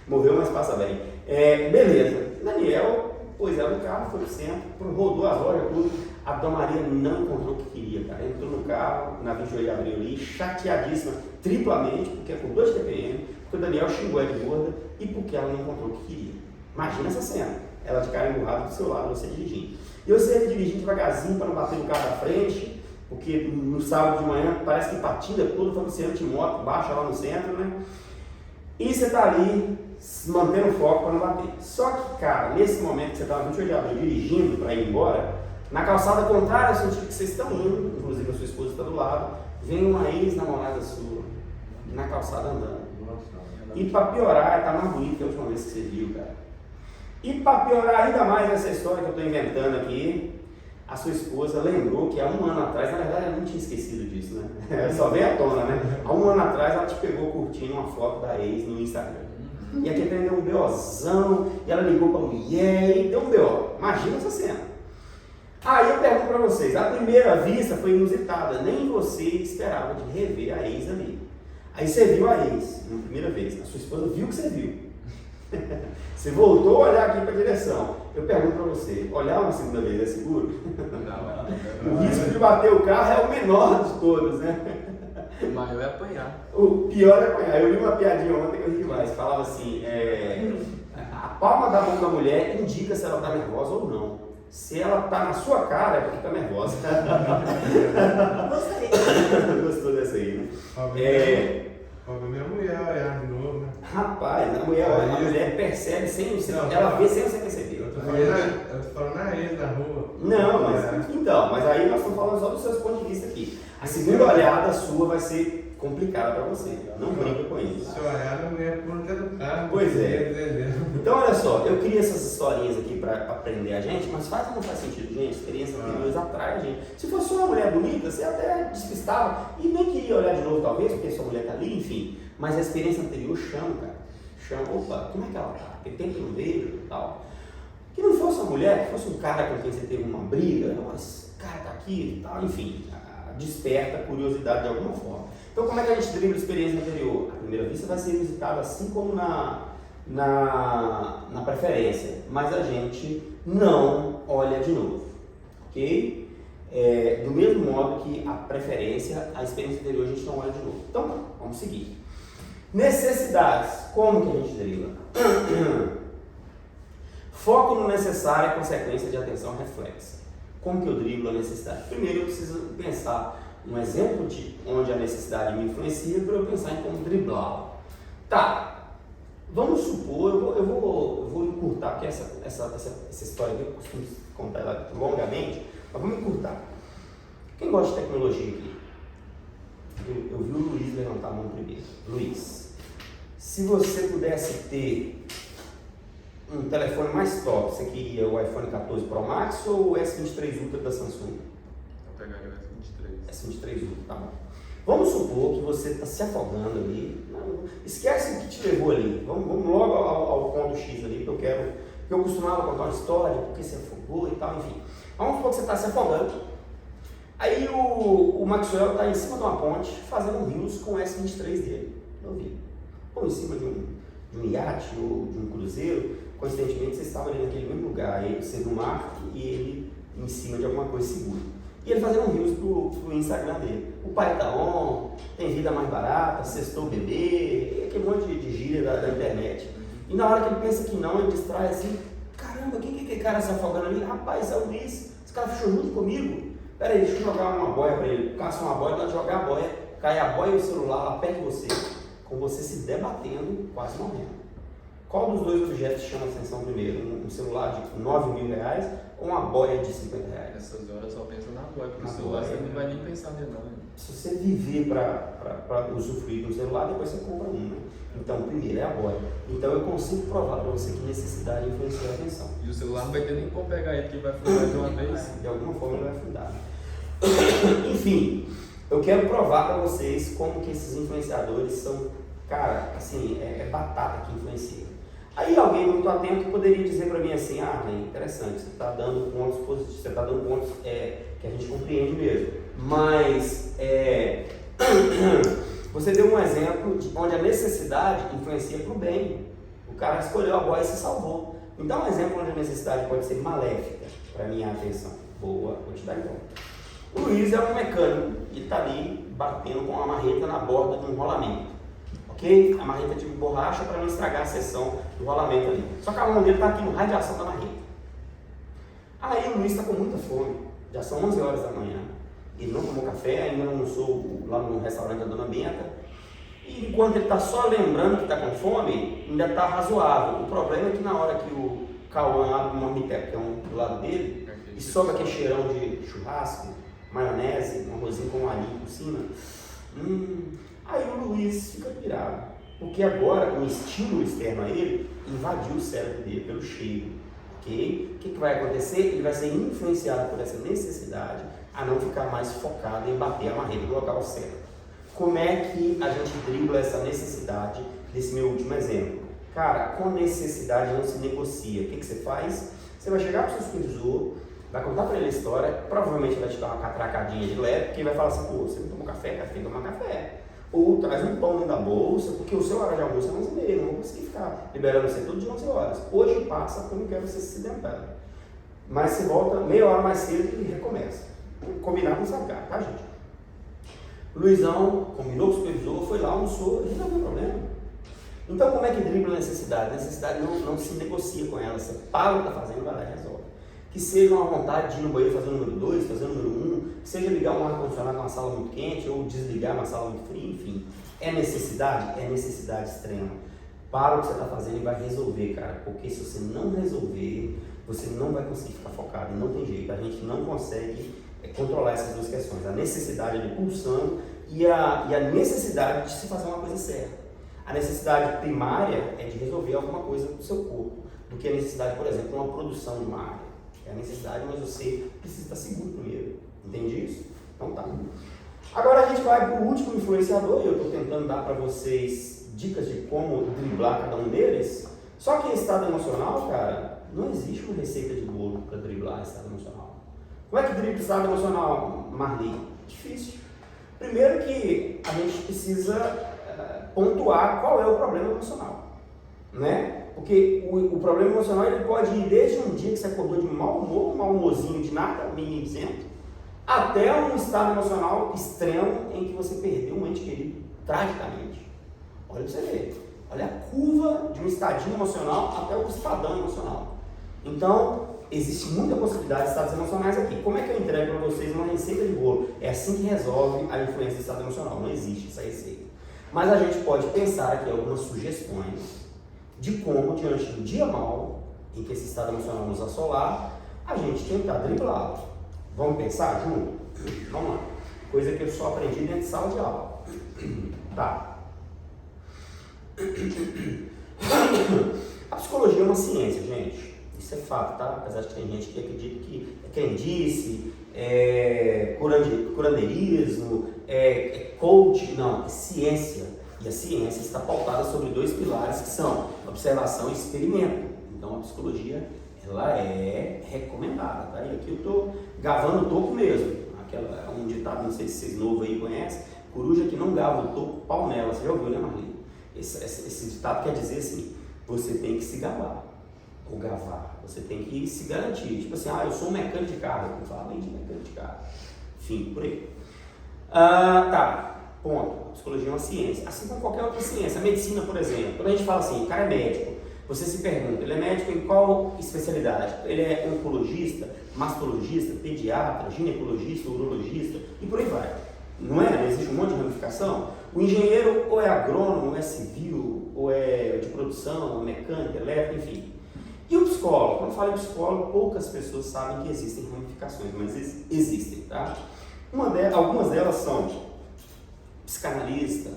S1: Morreu, mas passa bem. Beleza. Daniel pôs ela no carro, foi pro centro, rodou as lojas, tudo. A Dona Maria não encontrou o que queria, cara. Entrou no carro, na 28 de abril ali, chateadíssima, triplamente, porque com 2 TPM, porque o Daniel xingou ela de gorda e porque ela não encontrou o que queria. Imagina essa cena, ela de cara emburrada do seu lado, você dirigindo. E eu sempre dirigindo devagarzinho para não bater no carro da frente, porque no sábado de manhã parece que patina tudo, foi você antimoto, baixa lá no centro, né? E você tá ali, mantendo o foco para não bater. Só que, cara, nesse momento que você tá na 28 de abril dirigindo para ir embora, na calçada contrária ao sentido que vocês estão indo, inclusive a sua esposa está do lado, vem uma ex-namorada sua na calçada andando. E para piorar, está mais bonito que a última vez que você viu, cara. E para piorar ainda mais essa história que eu estou inventando aqui, a sua esposa lembrou que há um ano atrás, na verdade ela não tinha esquecido disso, né? Só veio à tona, né? Há um ano atrás ela te pegou curtindo uma foto da ex no Instagram. E aqui também deu um BOzão, e ela ligou para a mulher e deu um BO. Imagina essa cena. Aí eu pergunto para vocês, a primeira vista foi inusitada, nem você esperava de rever a ex ali. Aí você viu a ex, na primeira vez, a sua esposa viu o que você viu. Você voltou a olhar aqui para a direção. Eu pergunto para você, olhar uma segunda vez é seguro?
S5: Não.
S1: O risco de bater o carro é o menor de todos, né?
S5: O maior é apanhar.
S1: O pior é apanhar. Eu li uma piadinha ontem que eu ri demais, falava assim, a palma da mão da mulher indica se ela está nervosa ou não. Se ela tá na sua cara, é porque tá nervosa.
S3: Gostei.
S1: Gostou dessa aí, né?
S2: Pra minha mulher olhar de novo, né?
S1: Rapaz, a mulher percebe sem você, ela vê sem você perceber.
S2: Eu tô falando na ex da rua.
S1: Não, mas aí nós estamos falando só dos seus pontos de vista aqui. A segunda olhada sua vai ser complicada para você. Não brinca com isso.
S2: Se olhar, a mulher pula dentro do carro.
S1: Pois é. Então, olha só, eu queria essas historinhas aqui para aprender a gente, mas faz ou não faz sentido, gente? Experiências anteriores atrai a gente. Se fosse só uma mulher bonita, você até despistava e nem queria olhar de novo, talvez, porque sua mulher tá ali, enfim. Mas a experiência anterior chama, cara. Chama, opa, como é que ela tá? Tem tempo que eu não vejo e tal. Que não fosse uma mulher, que fosse um cara com quem você teve uma briga, mas o cara tá aqui e tal, enfim, desperta a curiosidade de alguma forma. Então, como é que a gente dribla a experiência anterior? A primeira vista vai ser visitada assim como na preferência, mas a gente não olha de novo, ok? Do mesmo modo que a preferência, a experiência anterior a gente não olha de novo. Então, vamos seguir. Necessidades, como que a gente dribla? Foco no necessário é consequência de atenção reflexa. Como que eu driblo a necessidade? Primeiro eu preciso pensar um exemplo de onde a necessidade me influencia para eu pensar em como driblá-la. Tá, vamos supor, eu vou encurtar, porque essa história aqui eu costumo contar ela longamente, mas vamos encurtar. Quem gosta de tecnologia aqui? Eu vi o Luiz levantar a mão primeiro. Luiz, se você pudesse ter um telefone mais top, você queria o iPhone 14 Pro Max ou o S23 Ultra da Samsung?
S5: Eu pegaria o S23.
S1: S23 Ultra, tá bom. Vamos supor que você está se afogando ali. Não, esquece o que te levou ali. Vamos logo ao ponto X ali, porque eu costumava contar uma história, porque você afogou e tal, enfim. Vamos supor que você está se afogando. Aí o Maxwell está em cima de uma ponte fazendo um rios com o S23 dele. Eu vi. Ou em cima de um iate ou de um cruzeiro. Coincidentemente, vocês estavam ali naquele mesmo lugar. Aí você no mar e ele em cima de alguma coisa segura. E ele fazendo um rios pro Instagram dele. O pai tá on, tem vida mais barata, sextou o bebê, aquele monte de gíria da internet. E na hora que ele pensa que não, ele distrai assim, caramba, quem que é aquele cara se afogando ali? Rapaz, é o Luiz, esse cara fechou junto comigo. Pera aí, deixa eu jogar uma boia pra ele. Caça uma boia, pode jogar a boia, cai a boia e o celular lá perto de você, com você se debatendo, quase morrendo. Qual dos dois objetos chama a atenção primeiro? Um celular de R$9.000 ou uma boia de R$50?
S5: Nessas horas só pensa na boia, porque
S1: Na
S5: o celular
S1: boia,
S5: você não vai nem pensar nele não. Né?
S1: Se você viver para usufruir do celular, depois você compra um, né? Então, primeiro é a boia. Então, eu consigo provar para você que necessidade influencia a atenção.
S5: E o celular não vai ter nem como pegar ele, porque vai fundar de uma vez.
S1: De alguma forma ele vai fundar. Enfim, eu quero provar para vocês como que esses influenciadores são, cara, assim, é batata que influencia. Aí alguém muito atento poderia dizer para mim assim, interessante, você está dando pontos positivos, você está dando pontos que a gente compreende mesmo. Mas você deu um exemplo de onde a necessidade influencia para o bem. O cara escolheu a boia e se salvou. Então, um exemplo onde a necessidade pode ser maléfica para minha atenção. Boa, vou te dar então. O Luiz é um mecânico, ele está ali batendo com uma marreta na borda de um rolamento. Ok? A marreta de borracha para não estragar a seção do rolamento ali. Só que a mão dele está aqui no raio de ação da marreta. Aí o Luiz está com muita fome, já são 11 horas da manhã. Ele não tomou café, ainda não almoçou lá no restaurante da Dona Benta. E enquanto ele está só lembrando que está com fome, ainda está razoável. O problema é que na hora que o Cauã abre um marmitecão do lado dele, e sobra aquele cheirão de churrasco, maionese, um arrozinho com um alhinho por cima, aí o Luiz fica pirado. Porque agora o estímulo externo a ele invadiu o cérebro dele pelo cheiro. Okay? O que vai acontecer? Ele vai ser influenciado por essa necessidade a não ficar mais focado em bater a marreta no local certo. Como é que a gente dribla essa necessidade desse meu último exemplo? Cara, com necessidade não se negocia. O que você faz? Você vai chegar para o seu supervisor, vai contar para ele a história, provavelmente vai te dar uma catracadinha de leve, porque vai falar assim, pô, você não tomou café, cara, você tem que tomar café. Ou traz um pão dentro da bolsa, porque o seu horário de almoço é 11h30, não vou conseguir ficar liberando você todo de 11 horas. Hoje passa porque eu não quero você se sedentário. Mas você volta meia hora mais cedo e recomeça. Combinar com o sacar, tá, gente? O Luizão combinou com o supervisor, foi lá, almoçou e resolveu o problema. Então, como é que dribla a necessidade? A necessidade não se negocia com ela, você para o que está fazendo e vai lá e resolve. Que seja uma vontade de ir no banheiro fazer o número 2, fazer o número 1, que seja ligar um ar-condicionado numa sala muito quente ou desligar uma sala muito fria, enfim. É necessidade? É necessidade extrema. Para o que você está fazendo e vai resolver, cara, porque se você não resolver, você não vai conseguir ficar focado e não tem jeito, a gente não consegue controlar essas duas questões, a necessidade de pulsando e a necessidade de se fazer uma coisa certa. A necessidade primária é de resolver alguma coisa do seu corpo, do que a necessidade, por exemplo, de uma produção de uma área. É a necessidade, mas você precisa estar seguro primeiro. Entende isso? Então tá. Agora a gente vai para o último influenciador, e eu estou tentando dar para vocês dicas de como driblar cada um deles. Só que estado emocional, cara, não existe uma receita de bolo para driblar estado emocional. Como é que dribla estado emocional, Marli? Difícil. Primeiro que a gente precisa pontuar qual é o problema emocional, né? Porque o problema emocional ele pode ir desde um dia que você acordou de mau humor, um mau humorzinho de nada, mínimo isento, até um estado emocional extremo em que você perdeu um ente querido tragicamente. Olha pra você ver. Olha a curva de um estadinho emocional até o estadão emocional. Então, existe muita possibilidade de estados emocionais aqui. Como é que eu entrego para vocês uma receita de bolo? É assim que resolve a influência do estado emocional. Não existe essa receita. Mas a gente pode pensar aqui algumas sugestões de como, diante do dia mau, em que esse estado emocional nos assolar, a gente tentar driblá-lo. Vamos pensar junto? Vamos lá. Coisa que eu só aprendi dentro de sala de aula. Tá. A psicologia é uma ciência, gente. Isso é fato, tá? Apesar de que tem gente que acredita que é crendice, curandeirismo, coach. Não, é ciência. E a ciência está pautada sobre dois pilares que são observação e experimento. Então a psicologia, ela é recomendada, tá? E aqui eu estou gavando o toco mesmo. Um ditado, não sei se vocês novos aí conhecem, coruja que não gava o toco, pau nela. Você já ouviu, né, Marli? Esse ditado quer dizer assim, você tem que se gabar, ou gavar, você tem que se garantir. Tipo assim, eu sou um mecânico de carro, eu falo bem de mecânico de carro. Enfim, por aí. Tá. Ponto. A psicologia é uma ciência, assim como qualquer outra ciência. A medicina, por exemplo, quando a gente fala assim, o cara é médico, você se pergunta, ele é médico em qual especialidade? Ele é oncologista, mastologista, pediatra, ginecologista, urologista e por aí vai. Não é? Não existe um monte de ramificação? O engenheiro ou é agrônomo, ou é civil, ou é de produção, mecânica, elétrica, enfim. E o psicólogo? Quando falo em psicólogo, poucas pessoas sabem que existem ramificações, mas existem, tá? Algumas delas são psicanalista,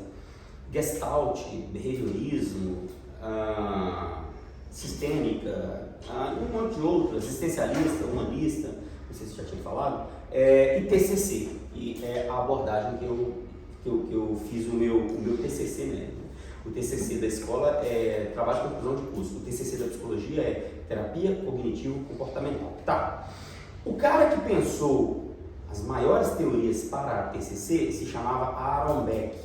S1: gestalt, behaviorismo, sistêmica, um monte de outros, existencialista, humanista, não sei se já tinha falado, e TCC, que é a abordagem que eu fiz o meu TCC mesmo. O TCC da escola é trabalho de conclusão de curso, o TCC da psicologia é terapia cognitivo-comportamental. Tá. O cara que pensou as maiores teorias para TCC se chamava Aaron Beck.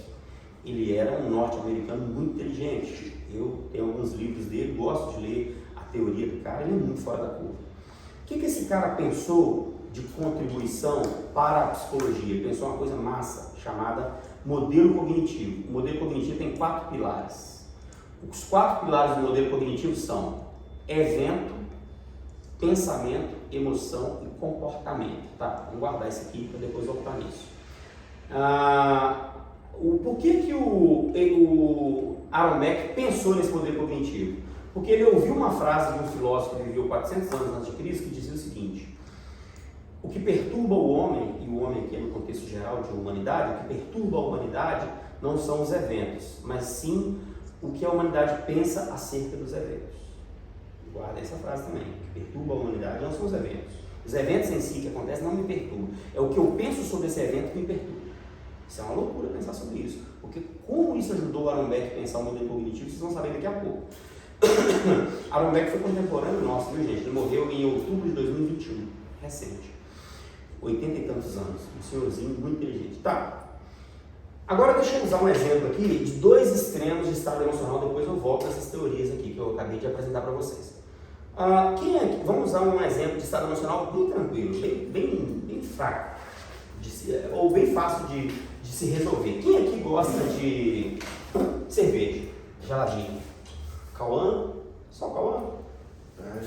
S1: Ele era um norte-americano muito inteligente. Eu tenho alguns livros dele, gosto de ler a teoria do cara, ele é muito fora da curva. O que esse cara pensou de contribuição para a psicologia? Ele pensou uma coisa massa, chamada modelo cognitivo. O modelo cognitivo tem 4 pilares. Os 4 pilares do modelo cognitivo são evento, pensamento, emoção e comportamento. Tá? Vamos guardar isso aqui para depois voltar nisso. Por que o Aaron Beck pensou nesse modelo cognitivo? Porque ele ouviu uma frase de um filósofo que viveu 400 anos antes de Cristo que dizia o seguinte: o que perturba o homem, e o homem aqui é no contexto geral de humanidade, o que perturba a humanidade não são os eventos, mas sim o que a humanidade pensa acerca dos eventos. Guarda essa frase também. O que perturba a humanidade não são os eventos. Os eventos em si que acontecem não me perturbam. É o que eu penso sobre esse evento que me perturba. Isso é uma loucura pensar sobre isso. Porque como isso ajudou o Aaron Beck a pensar o modelo cognitivo, vocês vão saber daqui a pouco. Aaron Beck foi contemporâneo nosso, viu gente? Ele morreu em outubro de 2021, recente. 80 e tantos anos. Um senhorzinho muito inteligente. Tá. Agora deixa eu usar um exemplo aqui de 2 extremos de estado emocional, depois eu volto a essas teorias aqui que eu acabei de apresentar para vocês. Vamos usar um exemplo de estado emocional bem tranquilo, bem fraco, ou bem fácil de se resolver. Quem aqui gosta de cerveja, geladinho? Cauã? Só o Cauã?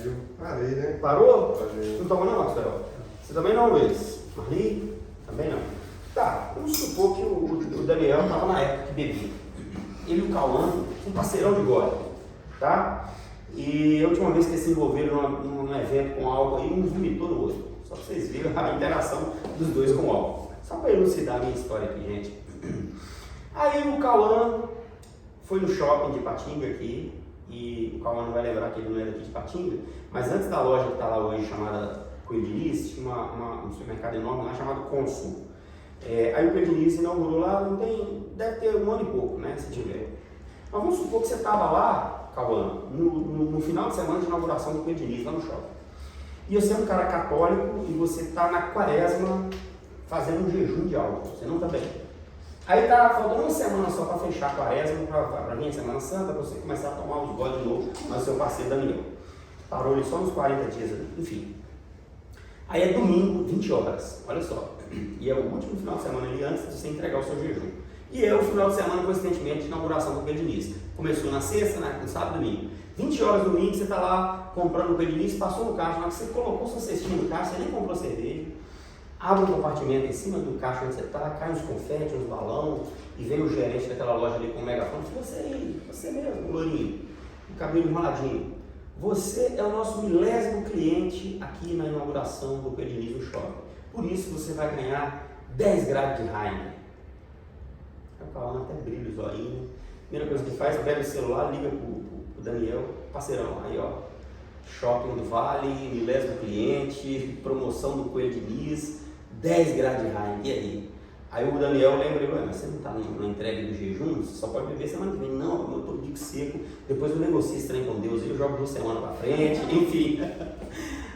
S2: Eu parei, né?
S1: Parou?
S2: Parei.
S1: Não toma não, Marcelo? Você também não, Luiz? Marli? Também não. Tá, vamos supor que o Daniel estava na época que bebia. Ele e o Cauã, um parceirão de gole, tá? E a última vez que eles se envolveram num evento com álcool aí, um vomitou no outro. Só para vocês verem a interação dos dois com o álcool. Só para elucidar a minha história aqui, gente. Aí o Cauã foi no shopping de Patinga aqui, e o Cauã não vai lembrar que ele não é daqui de Patinga, mas antes da loja que está lá hoje, chamada Coelho Diniz, tinha um supermercado enorme lá chamado Consul. Aí o Coelho Diniz inaugurou lá, deve ter 1 ano e pouco, né, se tiver. Mas vamos supor que você estava lá, Cauã, no final de semana de inauguração do Coelho Diniz, lá no shopping. E você é um cara católico e você está na quaresma fazendo um jejum de álcool, você não está bem. Aí tá faltando 1 semana só para fechar a quaresma, para vir a Semana Santa, para você começar a tomar os goles de novo, mas o seu parceiro Daniel. Parou ele só nos 40 dias ali, enfim. Aí é domingo, 20 horas, olha só. E é o último final de semana ali antes de você entregar o seu jejum. E é o final de semana, coincidentemente, de inauguração do Coelho Diniz. Começou na sexta, no sábado e domingo. 20 horas domingo, você está lá comprando o Coelho Diniz, passou no caixa, na hora que você colocou sua cestinha no caixa, você nem comprou cerveja. Abre um compartimento em cima do caixa onde você está, cai uns confetes, uns balões, e vem o gerente daquela loja ali com o megafone e fala: você mesmo, lourinho, o cabelo enroladinho. Você é o nosso 1000º cliente aqui na inauguração do Coelho Diniz no shopping. Por isso você vai ganhar 10 graus de Heineken. Aí o Cauã até brilha os olhinhos. Primeira coisa que faz, pega o celular, liga pro Daniel, parceirão, aí ó, Shopping do Vale, 1000º cliente, promoção do Coelho Diniz, 10 graus de Heineken, e aí? Aí o Daniel lembra, mas você não está na entrega do jejum? Você só pode beber semana que vem. Não, eu estou de seco, depois eu negocio esse trem com Deus, eu jogo 2 semanas para frente, enfim.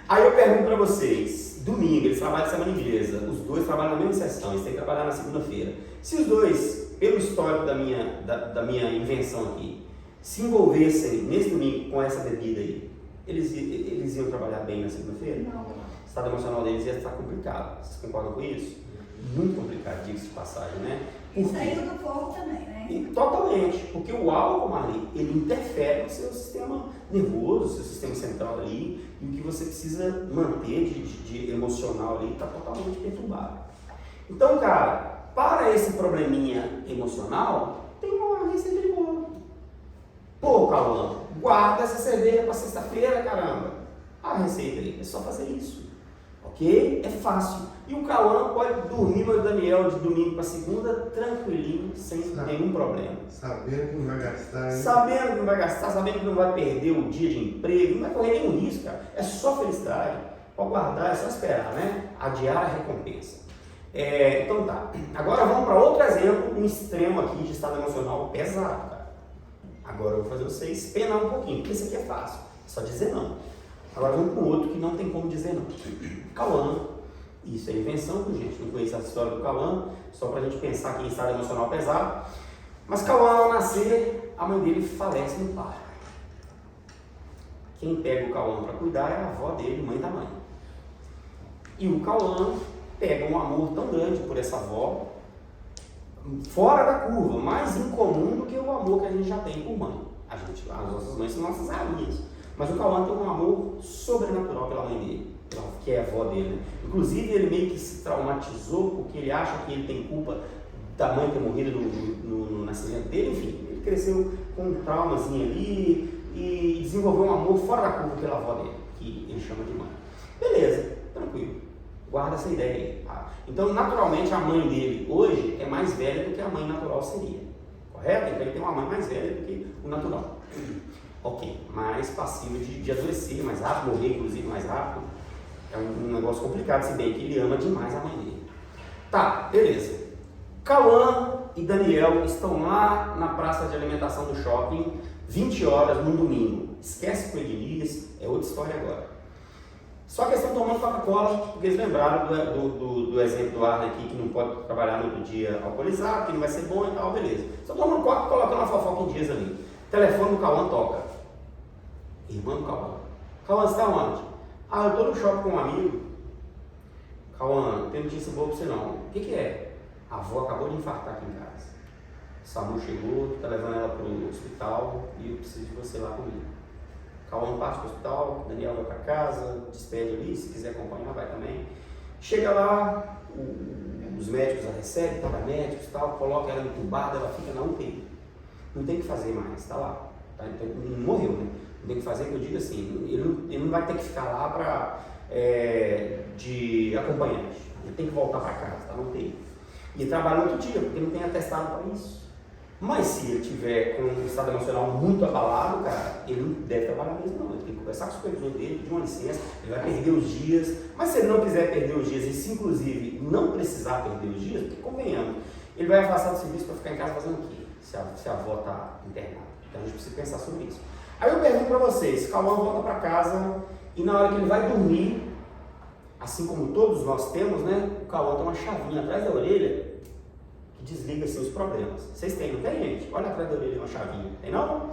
S1: Aí eu pergunto para vocês, domingo, eles trabalham de semana inglesa, os dois trabalham na mesma sessão, eles têm que trabalhar na segunda-feira. Se os dois, pelo histórico da minha invenção aqui, se envolvessem nesse domingo com essa bebida aí, eles iam trabalhar bem na segunda-feira?
S3: Não.
S1: O estado emocional deles ia estar complicado. Vocês concordam com isso? Muito complicado, diga-se de passagem, né?
S3: E saiu do fogo também, né?
S1: E, totalmente, porque o álcool, Marli, ele interfere no seu sistema nervoso, seu sistema central ali, e o que você precisa manter de emocional ali está totalmente perturbado. Então, cara, para esse probleminha emocional, tem uma receita de bolo. Pô, Cauã, guarda essa cerveja para sexta-feira, caramba. A receita aí, é só fazer isso. Ok? É fácil. E o Cauã pode dormir no Daniel de domingo para segunda, tranquilinho, sem nenhum problema.
S2: Sabendo que não vai gastar, hein?
S1: Sabendo que não vai gastar, sabendo que não vai perder o dia de emprego, não vai correr nenhum risco, cara. É só felicidade. Pode guardar, é só esperar, né? Adiar a recompensa. Então tá. Agora vamos para outro exemplo, um extremo aqui de estado emocional pesado, cara. Agora eu vou fazer vocês penar um pouquinho, porque esse aqui é fácil. É só dizer não. Agora vamos para o outro que não tem como dizer não. Cauã. Isso é invenção, gente. Não conheço a história do Cauã, só para a gente pensar aqui em estado emocional pesado. Mas Cauã, ao nascer, a mãe dele falece no parto. Quem pega o Cauã para cuidar é a avó dele, mãe da mãe. E o Cauã pega um amor tão grande por essa avó, fora da curva, mais incomum do que o amor que a gente já tem por mãe. As nossas mães são nossas rainhas. Mas o Cauã tem um amor sobrenatural pela mãe dele, que é a avó dele. Né? Inclusive, ele meio que se traumatizou porque ele acha que ele tem culpa da mãe ter morrido no nascimento dele. Enfim, ele cresceu com um traumazinho ali e desenvolveu um amor fora da curva pela avó dele, que ele chama de mãe. Beleza, tranquilo. Guarda essa ideia aí. Tá? Então, naturalmente, a mãe dele hoje é mais velha do que a mãe natural seria. Correto? Então, ele tem uma mãe mais velha do que o natural. Ok, mais passível de adoecer mais rápido, morrer inclusive mais rápido. É um negócio complicado, se bem que ele ama demais a mãe dele. Tá, beleza. Cauã e Daniel estão lá na praça de alimentação do shopping, 20 horas num domingo. Esquece com Edilias, é outra história agora. Só que eles estão tomando Coca-Cola, porque eles lembraram do exemplo do Arne aqui, que não pode trabalhar no outro dia alcoolizado, que não vai ser bom e tal, beleza. Estão tomando Coca e colocando uma fofoca em dias ali. O telefone do Cauã toca. Irmã do Cauã. Cauã, você está onde? Ah, eu estou no shopping com um amigo. Cauã, não tem notícia boa para você não. O que é? A avó acabou de infartar aqui em casa. Samu chegou, está levando ela para o hospital e eu preciso de você lá comigo. Cauã parte para o hospital, Daniel vai para casa, despede ali, se quiser acompanhar, vai também. Chega lá, os médicos a recebem, paramédicos e tal, coloca ela entubada, ela fica na UTI. Não tem o que fazer mais, está lá. Tá? Então, não morreu, né? Não tem o que fazer, que eu digo assim, ele não vai ter que ficar lá de acompanhante. Ele tem que voltar para casa, tá? Não tem. E trabalha outro dia, porque não tem atestado para isso. Mas se ele tiver com um estado emocional muito abalado, cara, ele não deve trabalhar mesmo não. Ele tem que conversar com o supervisor dele, pedir uma licença, ele vai perder os dias. Mas se ele não quiser perder os dias e se inclusive não precisar perder os dias, porque convenhamos, ele vai afastar do serviço para ficar em casa fazendo o quê? Se a avó está internada. Então a gente precisa pensar sobre isso. Aí eu pergunto para vocês, Cauã volta para casa e na hora que ele vai dormir, assim como todos nós temos, né? O Cauã tem uma chavinha atrás da orelha que desliga assim os problemas. Vocês têm, não tem, gente? Olha atrás da orelha uma chavinha. Tem não?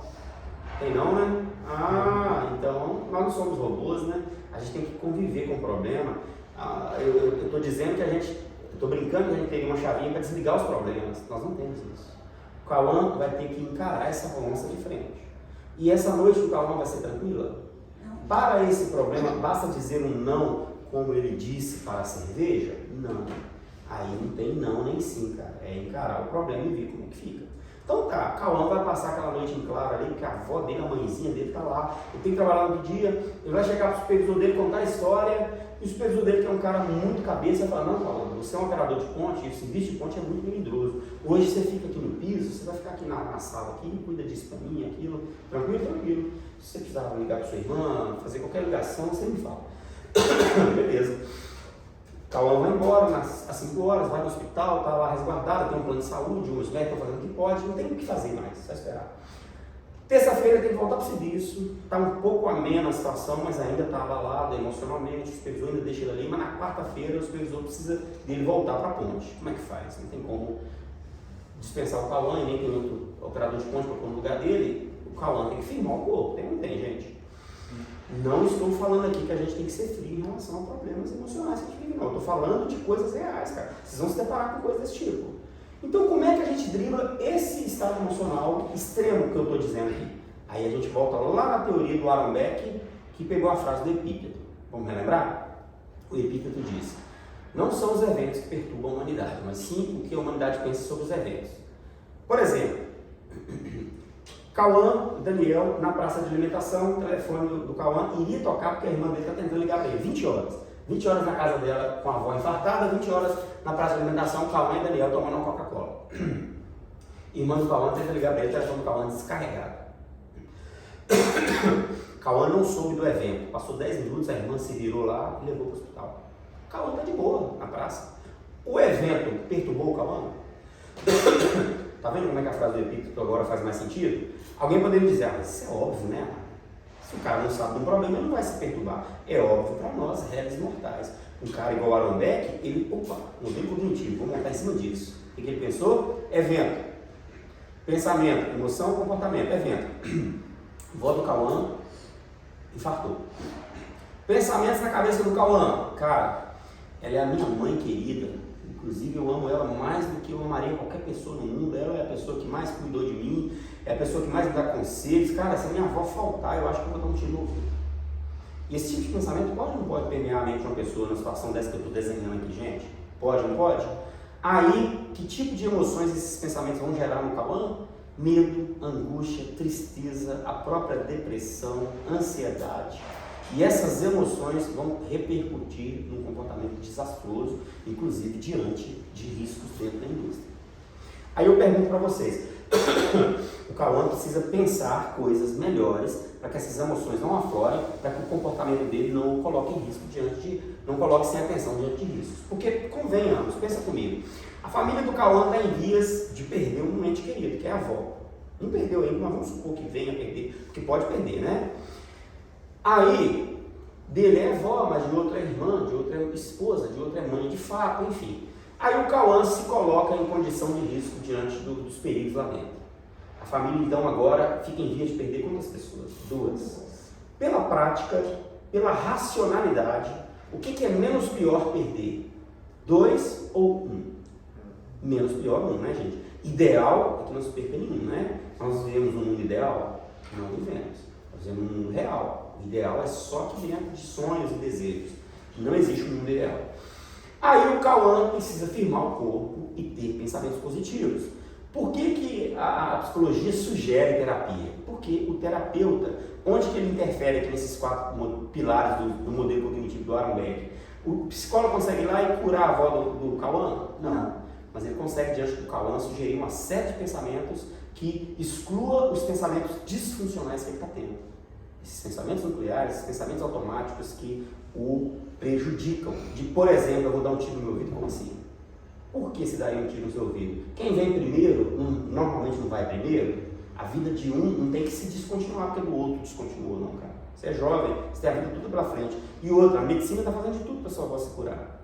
S1: Tem não, né? Ah, então nós não somos robôs, né? A gente tem que conviver com o problema. Eu estou dizendo que eu estou brincando que a gente teria uma chavinha para desligar os problemas. Nós não temos isso. O Cauã vai ter que encarar essa balança de frente. E essa noite o Cauã vai ser tranquila?
S3: Não.
S1: Para esse problema, basta dizer um não, como ele disse para a cerveja? Não. Aí não tem não nem sim, cara. É encarar o problema e ver como é que fica. Então tá, Cauã vai passar aquela noite em claro ali, que a avó dele, a mãezinha dele tá lá. Ele tem que trabalhar no dia, ele vai chegar pro supervisor dele, contar a história, e o supervisor dele, que é um cara muito cabeça, vai falar, não, Cauã, você é um operador de ponte, esse serviço de ponte é muito melindroso. Hoje você fica aqui no piso, você vai ficar aqui na sala aqui, cuida disso pra mim, aquilo, tranquilo, tranquilo. Se você precisar ligar pra sua irmã, fazer qualquer ligação, você me fala. Beleza. Cauã vai embora às 5 horas, vai no hospital, está lá resguardado, tem um plano de saúde, os médicos estão fazendo o que pode, não tem o que fazer mais, só esperar. Terça-feira tem que voltar para o serviço, está um pouco amena a situação, mas ainda está abalado emocionalmente, o supervisor ainda deixa ele ali, mas na quarta-feira o supervisor precisa dele voltar para a ponte. Como é que faz? Não tem como dispensar o Cauã e nem tem outro operador de ponte para pôr no lugar dele. O Cauã tem que firmar o corpo, não tem, gente. Não estou falando aqui que a gente tem que ser frio em relação a problemas emocionais que a gente vive, não. Estou falando de coisas reais, cara. Vocês vão se deparar com coisas desse tipo. Então, como é que a gente dribla esse estado emocional extremo que eu estou dizendo aqui? Aí a gente volta lá na teoria do Aaron Beck, que pegou a frase do Epíteto. Vamos relembrar? O Epíteto diz: não são os eventos que perturbam a humanidade, mas sim o que a humanidade pensa sobre os eventos. Por exemplo, Cauã, Daniel, na praça de alimentação, o telefone do Cauã iria tocar porque a irmã dele está tentando ligar para ele, 20 horas. 20 horas na casa dela com a avó infartada, 20 horas na praça de alimentação, Cauã e Daniel tomando uma Coca-Cola. Irmã do Cauã tenta ligar para ele, o telefone do Cauã descarregado. Cauã não soube do evento, passou 10 minutos, a irmã se virou lá e levou para o hospital. Cauã está de boa na praça. O evento perturbou o Cauã? Tá vendo como é que a frase do Epíteto agora faz mais sentido? Alguém poderia dizer, mas isso é óbvio, né? Se o cara não sabe do problema, ele não vai se perturbar. É óbvio para nós, réis mortais. Um cara igual o Aaron Beck, ele, modelo cognitivo, vou montar em cima disso. O que ele pensou? Evento. Pensamento, emoção, comportamento, evento. Vó do Cauã Infartou. Pensamentos na cabeça do Cauã. Cara, ela é a minha mãe querida. Inclusive eu amo ela mais do que eu amaria qualquer pessoa no mundo. Ela é a pessoa que mais cuidou de mim, é a pessoa que mais me dá conselhos. Cara, se a minha avó faltar, eu acho que eu vou dar um tiro no ouvido. E esse tipo de pensamento pode ou não pode permear a mente de uma pessoa numa situação dessa que eu estou desenhando aqui, gente? Pode ou não pode? Aí, que tipo de emoções esses pensamentos vão gerar no Cauã? Medo, angústia, tristeza, a própria depressão, ansiedade. E essas emoções vão repercutir num comportamento desastroso, inclusive diante de riscos dentro da indústria. Aí eu pergunto para vocês, o Cauã precisa pensar coisas melhores para que essas emoções não aflorem, para que o comportamento dele não o coloque em risco não coloque sem atenção diante de riscos. Porque, convenhamos, pensa comigo, a família do Cauã está em vias de perder um ente querido, que é a avó. Não perdeu ainda, mas vamos supor que venha a perder, porque pode perder, né? Aí, dele é avó, mas de outra é irmã, de outra é esposa, de outra é mãe de fato, enfim. Aí o Cauã se coloca em condição de risco diante dos perigos lá dentro. A família então agora fica em via de perder quantas pessoas? 2. Pela prática, pela racionalidade, o que é menos pior perder? 2 ou 1? Menos pior 1, né, gente? Ideal é que não se perca nenhum, né? Nós vivemos um mundo ideal? Não vivemos. Nós vivemos um mundo real. O ideal é só que dentro de sonhos e desejos. Não existe um mundo ideal. Aí o Cauã precisa firmar o corpo e ter pensamentos positivos. Por que a psicologia sugere terapia? Porque o terapeuta, onde que ele interfere aqui nesses 4 pilares do modelo cognitivo do Aaron Beck? O psicólogo consegue ir lá e curar a avó do Cauã? Não. Mas ele consegue, diante do Cauã, sugerir uma série de pensamentos que exclua os pensamentos disfuncionais que ele está tendo. Esses pensamentos nucleares, esses pensamentos automáticos que o prejudicam. Por exemplo, eu vou dar um tiro no meu ouvido, como assim? Por que se daria um tiro no seu ouvido? Quem vem primeiro, normalmente não vai primeiro. A vida de um não tem que se descontinuar porque do outro descontinuou, não, cara. Você é jovem, você tem a vida tudo pela frente. E outra, a medicina está fazendo de tudo para a sua avó se curar.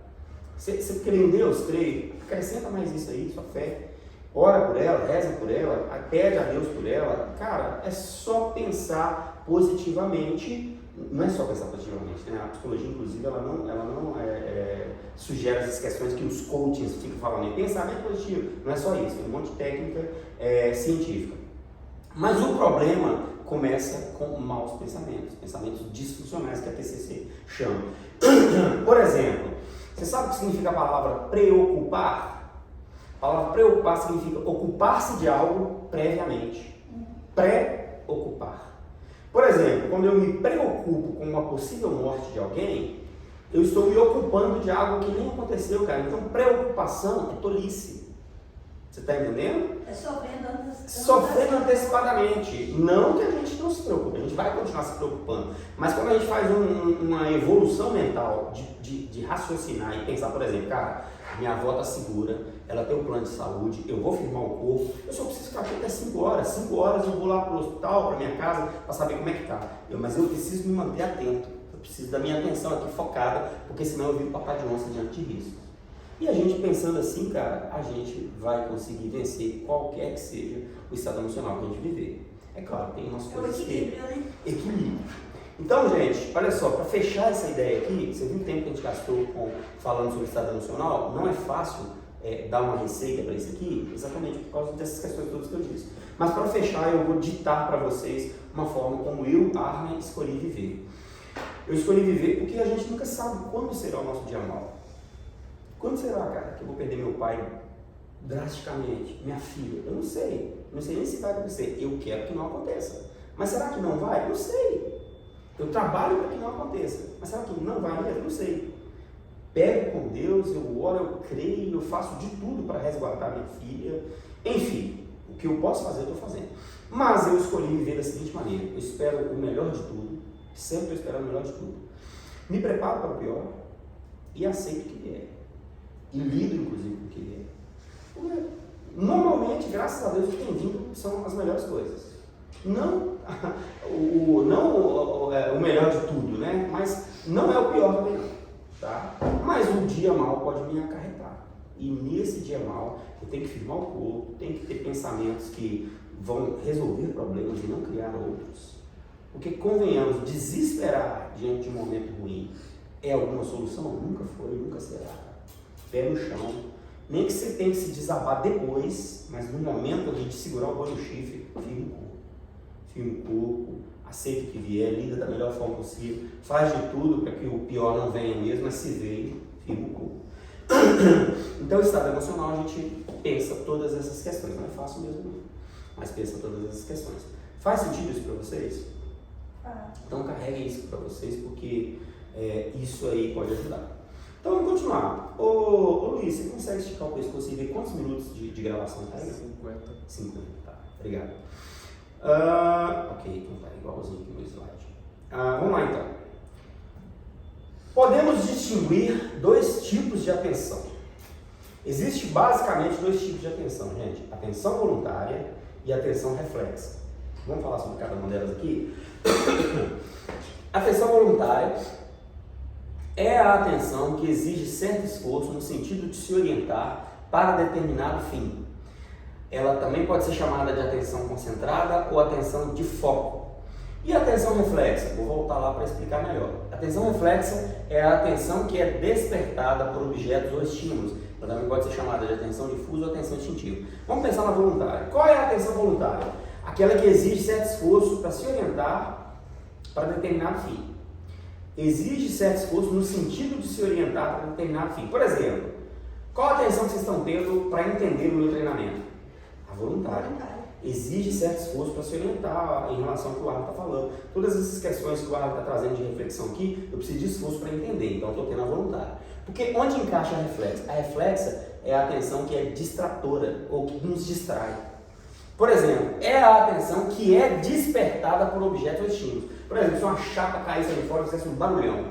S1: Você crê em Deus? Crê. Acrescenta mais isso aí, sua fé. Ora por ela, reza por ela, pede a Deus por ela. Cara, é só pensar positivamente. Não é só pensar positivamente, né? A psicologia, inclusive, ela não sugere essas questões que os coaches ficam falando. Pensamento positivo, não é só isso, tem um monte de técnica científica. Mas o problema começa com maus pensamentos disfuncionais, que a TCC chama. Por exemplo, você sabe o que significa a palavra preocupar? A palavra preocupar significa ocupar-se de algo previamente. Pré-ocupar. Por exemplo, quando eu me preocupo com uma possível morte de alguém, eu estou me ocupando de algo que nem aconteceu, cara. Então, preocupação é tolice. Você está entendendo?
S3: É
S1: Sofrendo antecipadamente. Não que a gente não se preocupe, a gente vai continuar se preocupando. Mas quando a gente faz uma evolução mental de raciocinar e pensar, por exemplo, cara, minha avó está segura, ela tem um plano de saúde, eu vou firmar o corpo, eu só preciso ficar aqui até 5 horas. 5 horas eu vou lá para o hospital, para minha casa, para saber como é que está. Mas eu preciso me manter atento, eu preciso da minha atenção aqui focada, porque senão eu viro papai de onça diante de riscos. E a gente pensando assim, cara, a gente vai conseguir vencer qualquer que seja o estado emocional que a gente viver. É claro, tem umas coisas que... Equilíbrio. Então, gente, olha só, para fechar essa ideia aqui, você viu o tempo que a gente gastou falando sobre estado emocional? Não é fácil dar uma receita para isso aqui, exatamente por causa dessas questões todas que eu disse. Mas para fechar, eu vou ditar para vocês uma forma como eu, Arne, escolhi viver. Eu escolhi viver porque a gente nunca sabe quando será o nosso dia mau. Quando será, cara, que eu vou perder meu pai drasticamente? Minha filha? Eu não sei. Não sei nem se vai acontecer. Eu quero que não aconteça. Mas será que não vai? Não sei. Eu trabalho para que não aconteça. Mas será que não vai mesmo? Não sei. Pego com Deus, eu oro, eu creio, eu faço de tudo para resguardar minha filha. Enfim, o que eu posso fazer, eu estou fazendo. Mas eu escolhi viver da seguinte maneira. Eu espero o melhor de tudo. Sempre eu espero o melhor de tudo. Me preparo para o pior e aceito o que vier. E lido, inclusive, com o que vier. Normalmente, graças a Deus, o que tem vindo são as melhores coisas. Não o melhor de tudo, né? Mas não é o pior também não, tá? Mas um dia mal pode me acarretar. E nesse dia mal, eu tenho que firmar o corpo, tenho que ter pensamentos que vão resolver problemas e não criar outros. Porque, convenhamos, desesperar diante de um momento ruim é alguma solução? Nunca foi, nunca será. Pé no chão. Nem que você tenha que se desabar depois, mas no momento ali de segurar o boi no chifre, firme o corpo. Firme o corpo, aceita o que vier, lida da melhor forma possível, faz de tudo para que o pior não venha mesmo, mas se veio, firme o corpo. Então, o estado emocional, a gente pensa todas essas questões. Não é fácil mesmo, não. Mas pensa todas essas questões. Faz sentido isso para vocês? Então, carreguem isso para vocês, porque isso aí pode ajudar. Então, vamos continuar. Ô Luiz, você consegue esticar o pescoço e ver quantos minutos de gravação tá aí? 50, tá. Obrigado. Ok, então tá igualzinho aqui no slide. Vamos lá, então. Podemos distinguir dois tipos de atenção. Existe basicamente dois tipos de atenção, gente. Atenção voluntária e atenção reflexa. Vamos falar sobre cada uma delas aqui? Atenção voluntária é a atenção que exige certo esforço no sentido de se orientar para determinado fim. Ela também pode ser chamada de atenção concentrada ou atenção de foco. E a atenção reflexa? Vou voltar lá para explicar melhor. A atenção reflexa é a atenção que é despertada por objetos ou estímulos. Ela também pode ser chamada de atenção difusa ou atenção instintiva. Vamos pensar na voluntária. Qual é a atenção voluntária? Aquela que exige certo esforço para se orientar para determinado fim. Exige certo esforço no sentido de se orientar para determinado fim. Por exemplo, qual a atenção que vocês estão tendo para entender o meu treinamento? A voluntária. Exige certo esforço para se orientar em relação ao que o Arlen está falando. Todas essas questões que o Arlen está trazendo de reflexão aqui, eu preciso de esforço para entender, então eu estou tendo a voluntária. Porque onde encaixa a reflexa? A reflexa é a atenção que é distratora, ou que nos distrai. Por exemplo, é a atenção que é despertada por objetos ou estímulos. Por exemplo, se uma chapa caísse ali fora e fizesse um barulhão,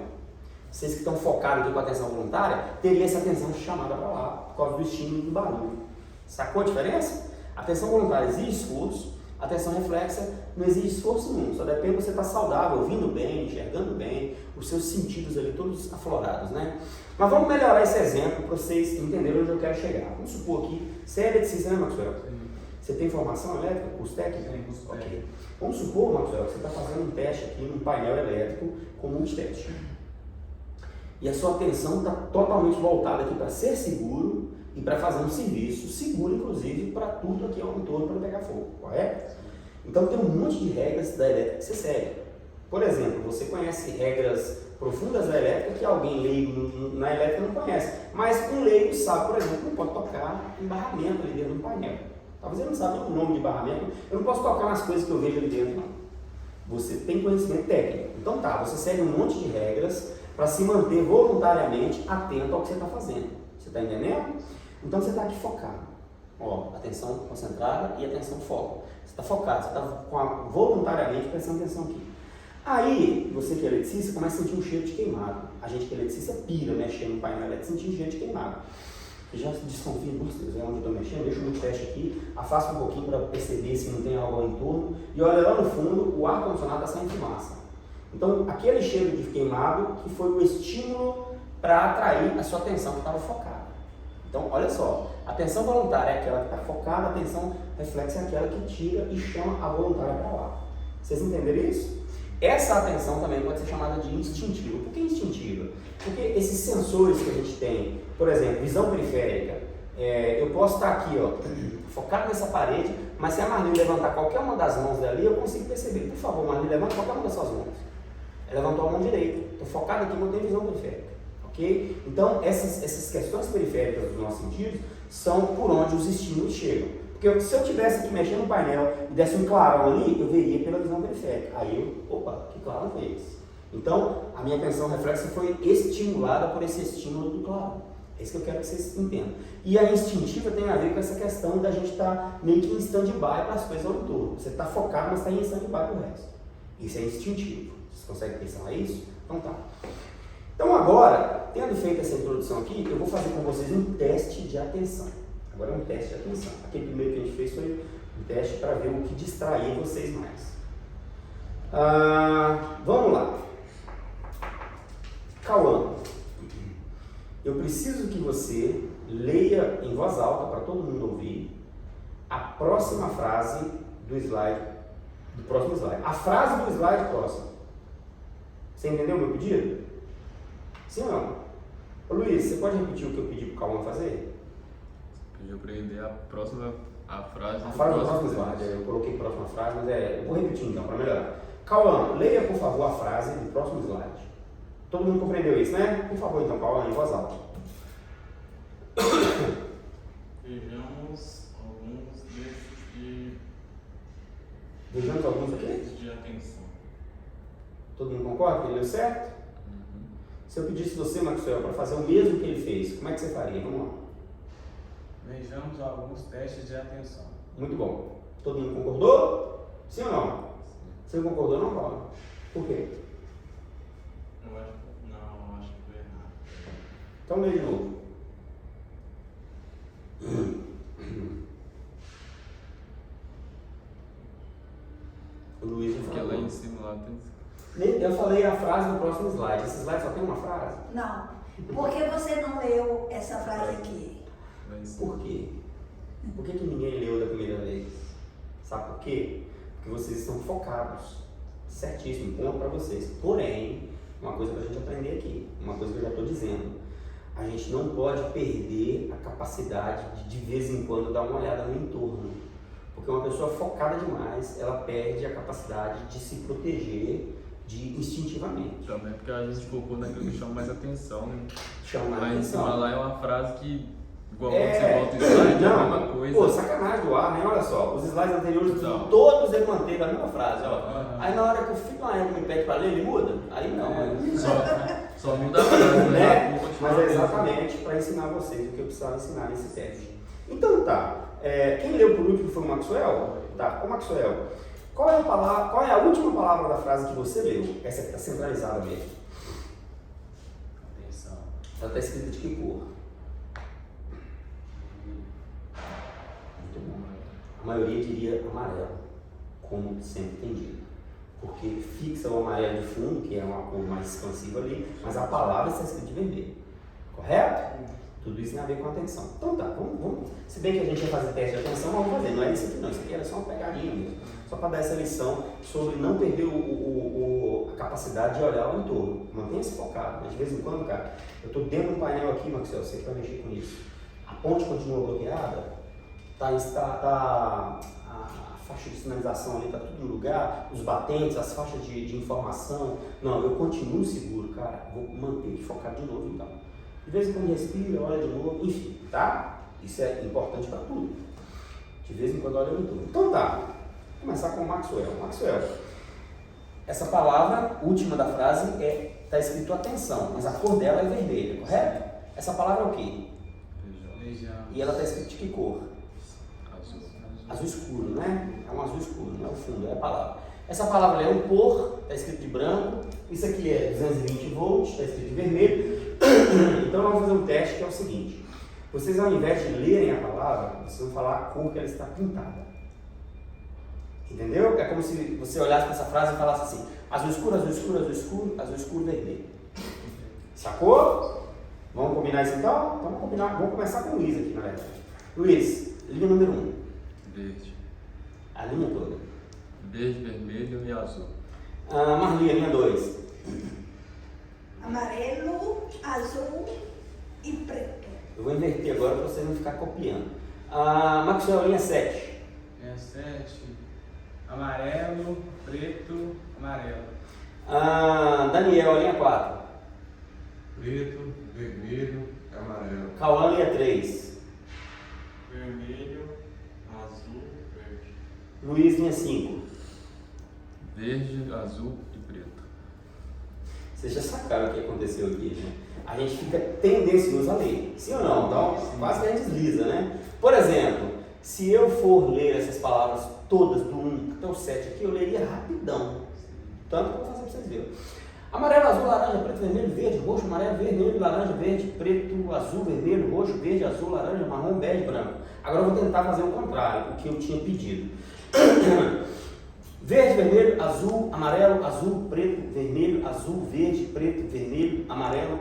S1: vocês que estão focados aqui com a atenção voluntária, teria essa atenção chamada para lá, por causa do estímulo do barulho. Sacou a diferença? A atenção voluntária exige esforço, a atenção reflexa não exige esforço nenhum, só depende de você estar saudável, ouvindo bem, enxergando bem, os seus sentidos ali todos aflorados, né? Mas vamos melhorar esse exemplo para vocês entenderem onde eu quero chegar. Vamos supor aqui, você é eletricista, né, Maxwell? Você tem formação elétrica, curso técnico?
S5: Tem curso técnico.
S1: Ok. Vamos supor, Maxwell, que você está fazendo um teste aqui num painel elétrico com multiteste. E a sua atenção está totalmente voltada aqui para ser seguro e para fazer um serviço seguro, inclusive, para tudo aqui ao entorno para não pegar fogo, correto? Então tem um monte de regras da elétrica que você segue. Por exemplo, você conhece regras profundas da elétrica que alguém leigo na elétrica não conhece. Mas um leigo sabe, por exemplo, não pode tocar em barramento ali dentro do painel. Talvez ele não saiba o nome de barramento, eu não posso tocar nas coisas que eu vejo ali dentro, não. Você tem conhecimento técnico. Então tá, você segue um monte de regras para se manter voluntariamente atento ao que você está fazendo. Você está entendendo? Então você está aqui focado. Ó, atenção concentrada e atenção foco. Você está focado, você está voluntariamente prestando atenção aqui. Aí, você que é eletricista, começa a sentir um cheiro de queimado. A gente que é eletricista pira mexendo no painel elétrico, sentindo cheiro de queimado. Você já desconfia, nossa Deus, é onde eu estou mexendo, deixa o multiteste aqui, afasta um pouquinho para perceber se não tem algo ao entorno, e olha lá no fundo, o ar-condicionado está saindo fumaça. Então, aquele cheiro de queimado que foi o estímulo para atrair a sua atenção que estava focada. Então, olha só, a atenção voluntária é aquela que está focada, a atenção reflexa é aquela que tira e chama a voluntária para lá. Vocês entenderam isso? Essa atenção também pode ser chamada de instintiva. Por que instintiva? Porque esses sensores que a gente tem, por exemplo, visão periférica, eu posso estar aqui, ó, focado nessa parede, mas se a Marli levantar qualquer uma das mãos dali, eu consigo perceber. Por favor, Marli, levanta qualquer uma das suas mãos. Ela levantou a mão direita. Estou focado aqui, não tem visão periférica. Ok? Então, essas questões periféricas dos nossos sentidos são por onde os estímulos chegam. Porque se eu estivesse aqui mexendo no painel e desse um clarão ali, eu veria pela visão periférica. Aí opa, que clarão foi esse? Então, a minha atenção reflexa foi estimulada por esse estímulo do clarão. É isso que eu quero que vocês entendam. E a instintiva tem a ver com essa questão da gente estar meio que em stand-by para as coisas ao entorno. Você está focado, mas está em stand-by para o resto. Isso é instintivo. Vocês conseguem pensar nisso? Então tá. Então agora, tendo feito essa introdução aqui, eu vou fazer com vocês um teste de atenção. Agora é um teste de atenção. Aquele primeiro que a gente fez foi um teste para ver o que distraía vocês mais. Vamos lá. Cauã, eu preciso que você leia em voz alta para todo mundo ouvir a próxima frase do slide Do próximo slide. A frase do slide próximo. Você entendeu o meu pedido? Sim ou não? Ô Luiz, você pode repetir o que eu pedi pro Cauã fazer?
S5: Pediu pra ele ler a frase
S1: A frase do próximo slide. Eu coloquei próxima frase, mas eu vou repetir então, para melhorar. Cauã, leia por favor a frase do próximo slide. Todo mundo compreendeu isso, né? Por favor, então, Cauã, em voz alta.
S4: Vejamos alguns
S1: Vejamos alguns aqui?
S4: de atenção.
S1: Todo mundo concorda que ele deu certo? Se eu pedisse você, Maxwell, para fazer o mesmo que ele fez, como é que você faria? Vamos lá.
S4: Vejamos alguns testes de atenção.
S1: Muito bom. Todo mundo concordou? Sim ou não? Você não concordou, não, Paulo? Por quê?
S4: Acho que foi errado.
S1: Então lê de novo. O Luiz não
S5: Porque lá
S1: falou.
S5: em cima lá tem.
S1: Eu falei a frase no próximo slide. Esse slide só tem uma frase.
S3: Não. Por que você não leu essa frase aqui?
S5: Lá em cima.
S1: Por quê? Por que ninguém leu da primeira vez? Sabe por quê? Porque vocês estão focados. Certíssimo, ponto para vocês. Porém, uma coisa para a gente aprender aqui, uma coisa que eu já estou dizendo, a gente não pode perder a capacidade de vez em quando dar uma olhada no entorno. Porque uma pessoa focada demais, ela perde a capacidade de se proteger instintivamente.
S5: Também porque a gente focou naquilo que chama mais atenção, né?
S1: Chamar
S5: Lá em cima
S1: atenção.
S5: lá é uma frase que, igual quando você volta o slide, é a mesma coisa.
S1: Pô, sacanagem do ar, né? Olha só, os slides anteriores,
S5: Não.
S1: todos eles manteram a mesma frase, ó.
S5: Aham.
S1: Aí na hora que o filho da égua me pede pra ler, ele muda? Aí não, aí...
S5: Só muda a frase,
S1: né?
S5: Vou continuar
S1: Mas é
S5: mesmo.
S1: exatamente para ensinar vocês o que eu precisava ensinar nesse teste. Então tá, quem leu por último foi o Maxwell? Tá, o Maxwell, qual é a última palavra da frase que você leu? Essa que está centralizada mesmo.
S4: Atenção.
S1: Ela está escrita de que cor? Muito bom. A maioria diria amarelo, como sempre tem dito. Porque fixa o amarelo de fundo, que é uma cor mais expansiva ali, mas a palavra está escrita de vermelho. Correto? Tudo isso tem a ver com a atenção. Então tá, vamos. Se bem que a gente ia fazer teste de atenção, vamos fazer. Não é isso aqui não, isso aqui era só uma pegadinha mesmo. Só para dar essa lição sobre não perder a capacidade de olhar o entorno. Mantenha-se focado. Mas de vez em quando, cara, eu estou dentro do painel aqui, Maxwell, você que vai mexer com isso. A ponte continua bloqueada, a faixa de sinalização ali está tudo no lugar, os batentes, as faixas de informação. Não, eu continuo seguro, cara. Vou manter focado de novo então. De vez em quando respira, olha de novo, enfim, tá? Isso é importante para tudo. De vez em quando olha no entorno. Então tá, vou começar com o Maxwell. Maxwell, essa palavra última da frase está escrito atenção, mas a cor dela é vermelha, correto? Essa palavra é o quê?
S4: Vejamos.
S1: E ela está escrita de que cor?
S5: Azul.
S1: Azul escuro, né? É um azul escuro, não é o fundo, é a palavra. Essa palavra é um por, está escrito de branco. Isso aqui é 220 volts, está escrito de vermelho. Então vamos fazer um teste que é o seguinte. Vocês, ao invés de lerem a palavra, vocês vão falar a cor que ela está pintada. Entendeu? É como se você olhasse para essa frase e falasse assim: azul escuro, azul escuro, azul escuro, azul escuro, vermelho. Sacou? Vamos combinar isso então? Então vamos combinar. Vamos começar com o Luiz aqui, na verdade. Luiz, linha número 1.
S5: Verde.
S1: A linha toda.
S5: Verde, vermelho e azul.
S1: Marli, a linha 2.
S3: Amarelo, azul e preto.
S1: Eu vou inverter agora para vocês não ficar copiando. Maxwell, linha 7.
S4: Linha 7. Amarelo, preto, amarelo.
S1: Daniel, linha 4.
S2: Preto, vermelho, amarelo.
S1: Cauã, linha 3.
S4: Vermelho, azul, verde.
S1: Luiz, linha 5.
S5: Verde, azul e preto.
S1: Vocês já sacaram o que aconteceu aqui, né? A gente fica tendencioso a ler, sim ou não? Então, quase que a gente desliza, né? Por exemplo, se eu for ler essas palavras todas do 1 até o 7 aqui, eu leria rapidão. Tanto que eu vou fazer para vocês verem. Amarelo, azul, laranja, preto, vermelho, verde, roxo, amarelo, vermelho, laranja, verde, preto, azul, vermelho, roxo, verde, azul, laranja, marrom, bege, branco. Agora eu vou tentar fazer o contrário, o que eu tinha pedido. Verde, vermelho, azul, amarelo, azul, preto, vermelho, azul, verde, preto, vermelho, amarelo,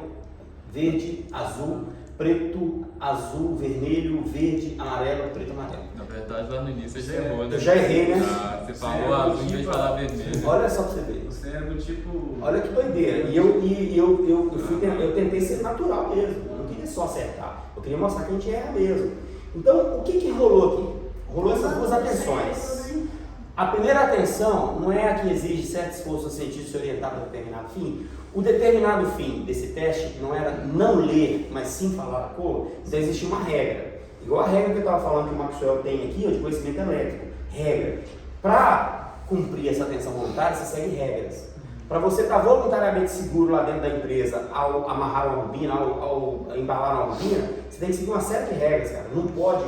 S1: verde, azul, preto, azul, vermelho, verde, amarelo, preto, amarelo.
S5: Na verdade, lá no início você já errou, né?
S1: Eu já errei, né?
S5: Ah, você falou azul em vez de falar vermelho.
S1: Olha só pra você ver.
S4: Você é do tipo.
S1: Olha que doideira. E eu tentei ser natural mesmo. Eu não queria só acertar. Eu queria mostrar que a gente erra mesmo. Então, o que rolou aqui? Rolou essas duas atenções. A primeira atenção não é a que exige certo esforço do cientista se orientar para determinado fim. O determinado fim desse teste não era não ler, mas sim falar a cor. Então existe uma regra. Igual a regra que eu estava falando que o Maxwell tem aqui, ó, de conhecimento elétrico. Regra. Para cumprir essa atenção voluntária, você segue regras. Para você estar voluntariamente seguro lá dentro da empresa, ao amarrar uma bobina, ao embalar uma bobina, você tem que seguir uma série de regras, cara. Não pode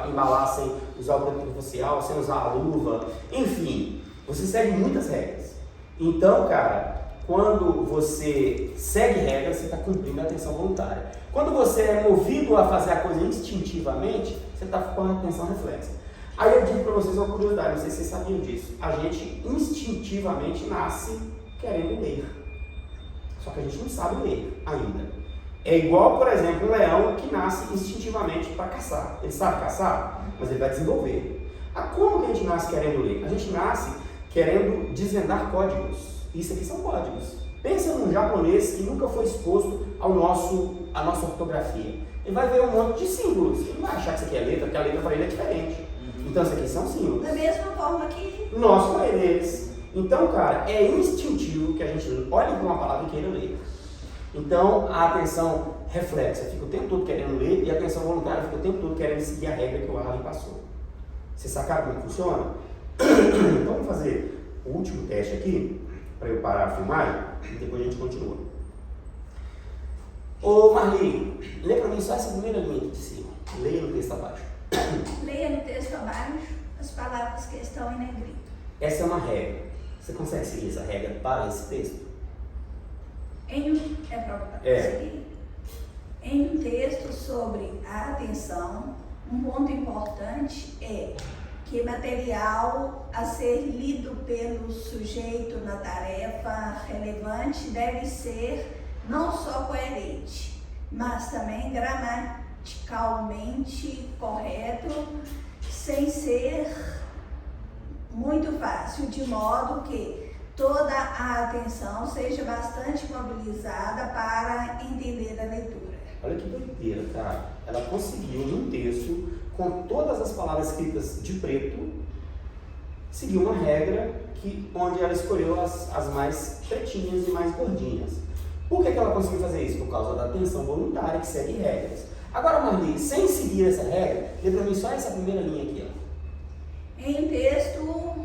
S1: embalar sem usar o protetor facial, sem usar a luva, enfim, você segue muitas regras. Então, cara, quando você segue regras, você está cumprindo a atenção voluntária. Quando você é movido a fazer a coisa instintivamente, você está com a atenção reflexa. Aí eu digo para vocês uma curiosidade, não sei se vocês sabiam disso. A gente instintivamente nasce querendo ler. Só que a gente não sabe ler ainda. É igual, por exemplo, um leão que nasce instintivamente para caçar. Ele sabe caçar, mas ele vai desenvolver. Como que a gente nasce querendo ler? A gente nasce querendo desvendar códigos. Isso aqui são códigos. Pensa num japonês que nunca foi exposto à nossa ortografia. Ele vai ver um monte de símbolos. Ele não vai achar que isso aqui é letra, porque a letra para ele é diferente. Então, isso aqui são símbolos.
S3: Da mesma forma que
S1: nós para eles. Então, cara, é instintivo que a gente olhe para uma palavra e queira ler. Então, a atenção reflexa fica o tempo todo querendo ler e a atenção voluntária fica o tempo todo querendo seguir a regra que o Arlen passou. Vocês sacaram como funciona? Então, vamos fazer o último teste aqui, para eu parar a filmagem e depois a gente continua. Ô Marli, lê para mim só essa primeira linha aqui de cima. Leia no texto abaixo.
S3: leia no texto abaixo as palavras que estão em negrito.
S1: Essa é uma regra. Você consegue seguir essa regra para esse texto?
S3: Em um texto sobre a atenção, um ponto importante é que material a ser lido pelo sujeito na tarefa relevante deve ser não só coerente, mas também gramaticalmente correto, sem ser muito fácil, de modo que toda a atenção seja bastante mobilizada para entender a leitura.
S1: Olha que doideira, cara. Ela conseguiu, num texto, com todas as palavras escritas de preto, seguir uma regra onde ela escolheu as mais pretinhas e mais gordinhas. Por que ela conseguiu fazer isso? Por causa da atenção voluntária que segue regras. Agora, Marli, sem seguir essa regra, lê para mim só essa primeira linha aqui, ó.
S3: Em texto,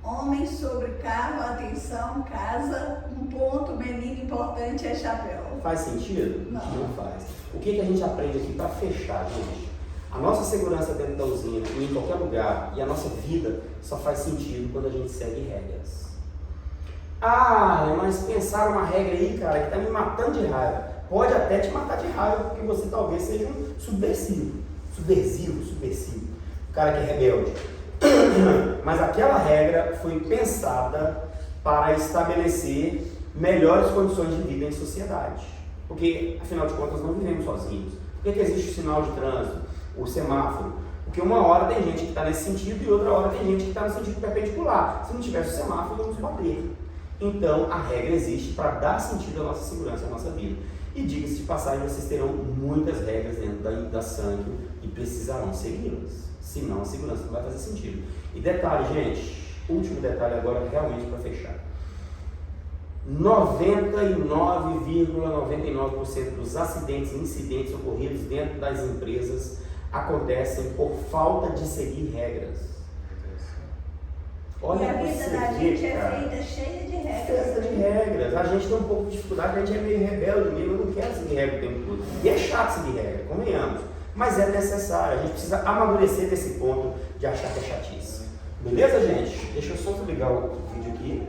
S3: homem sobre carro, atenção, casa, um ponto, menino importante é chapéu.
S1: Faz sentido?
S3: Não.
S1: Não faz. O que a gente aprende aqui para fechar, gente? A nossa segurança dentro da usina e em qualquer lugar e a nossa vida só faz sentido quando a gente segue regras. Mas pensaram uma regra aí, cara, que tá me matando de raiva. Pode até te matar de raiva, porque você talvez seja um subversivo. Subversivo. O cara que é rebelde. Mas aquela regra foi pensada para estabelecer melhores condições de vida em sociedade. Porque, afinal de contas, não vivemos sozinhos. Por que existe o sinal de trânsito, o semáforo? Porque uma hora tem gente que está nesse sentido e outra hora tem gente que está no sentido perpendicular. Se não tivesse o semáforo, vamos bater. Então, a regra existe para dar sentido à nossa segurança, à nossa vida. E diga-se de passagem, vocês terão muitas regras dentro da sangue e precisarão segui-las. Senão, a segurança não vai fazer sentido. E detalhe, gente, último detalhe agora, realmente para fechar. 99,99% dos acidentes e incidentes ocorridos dentro das empresas acontecem por falta de seguir regras. Olha,
S3: e a vida da gente é feita cheia de regras.
S1: Feita de regras. A gente tem um pouco de dificuldade, a gente é meio rebelde mesmo, eu não quero seguir regra o tempo todo. E é chato seguir regra, convenhamos. Mas é necessário, a gente precisa amadurecer desse ponto de achar que é chatice. Beleza, gente? Deixa eu só ligar o vídeo aqui.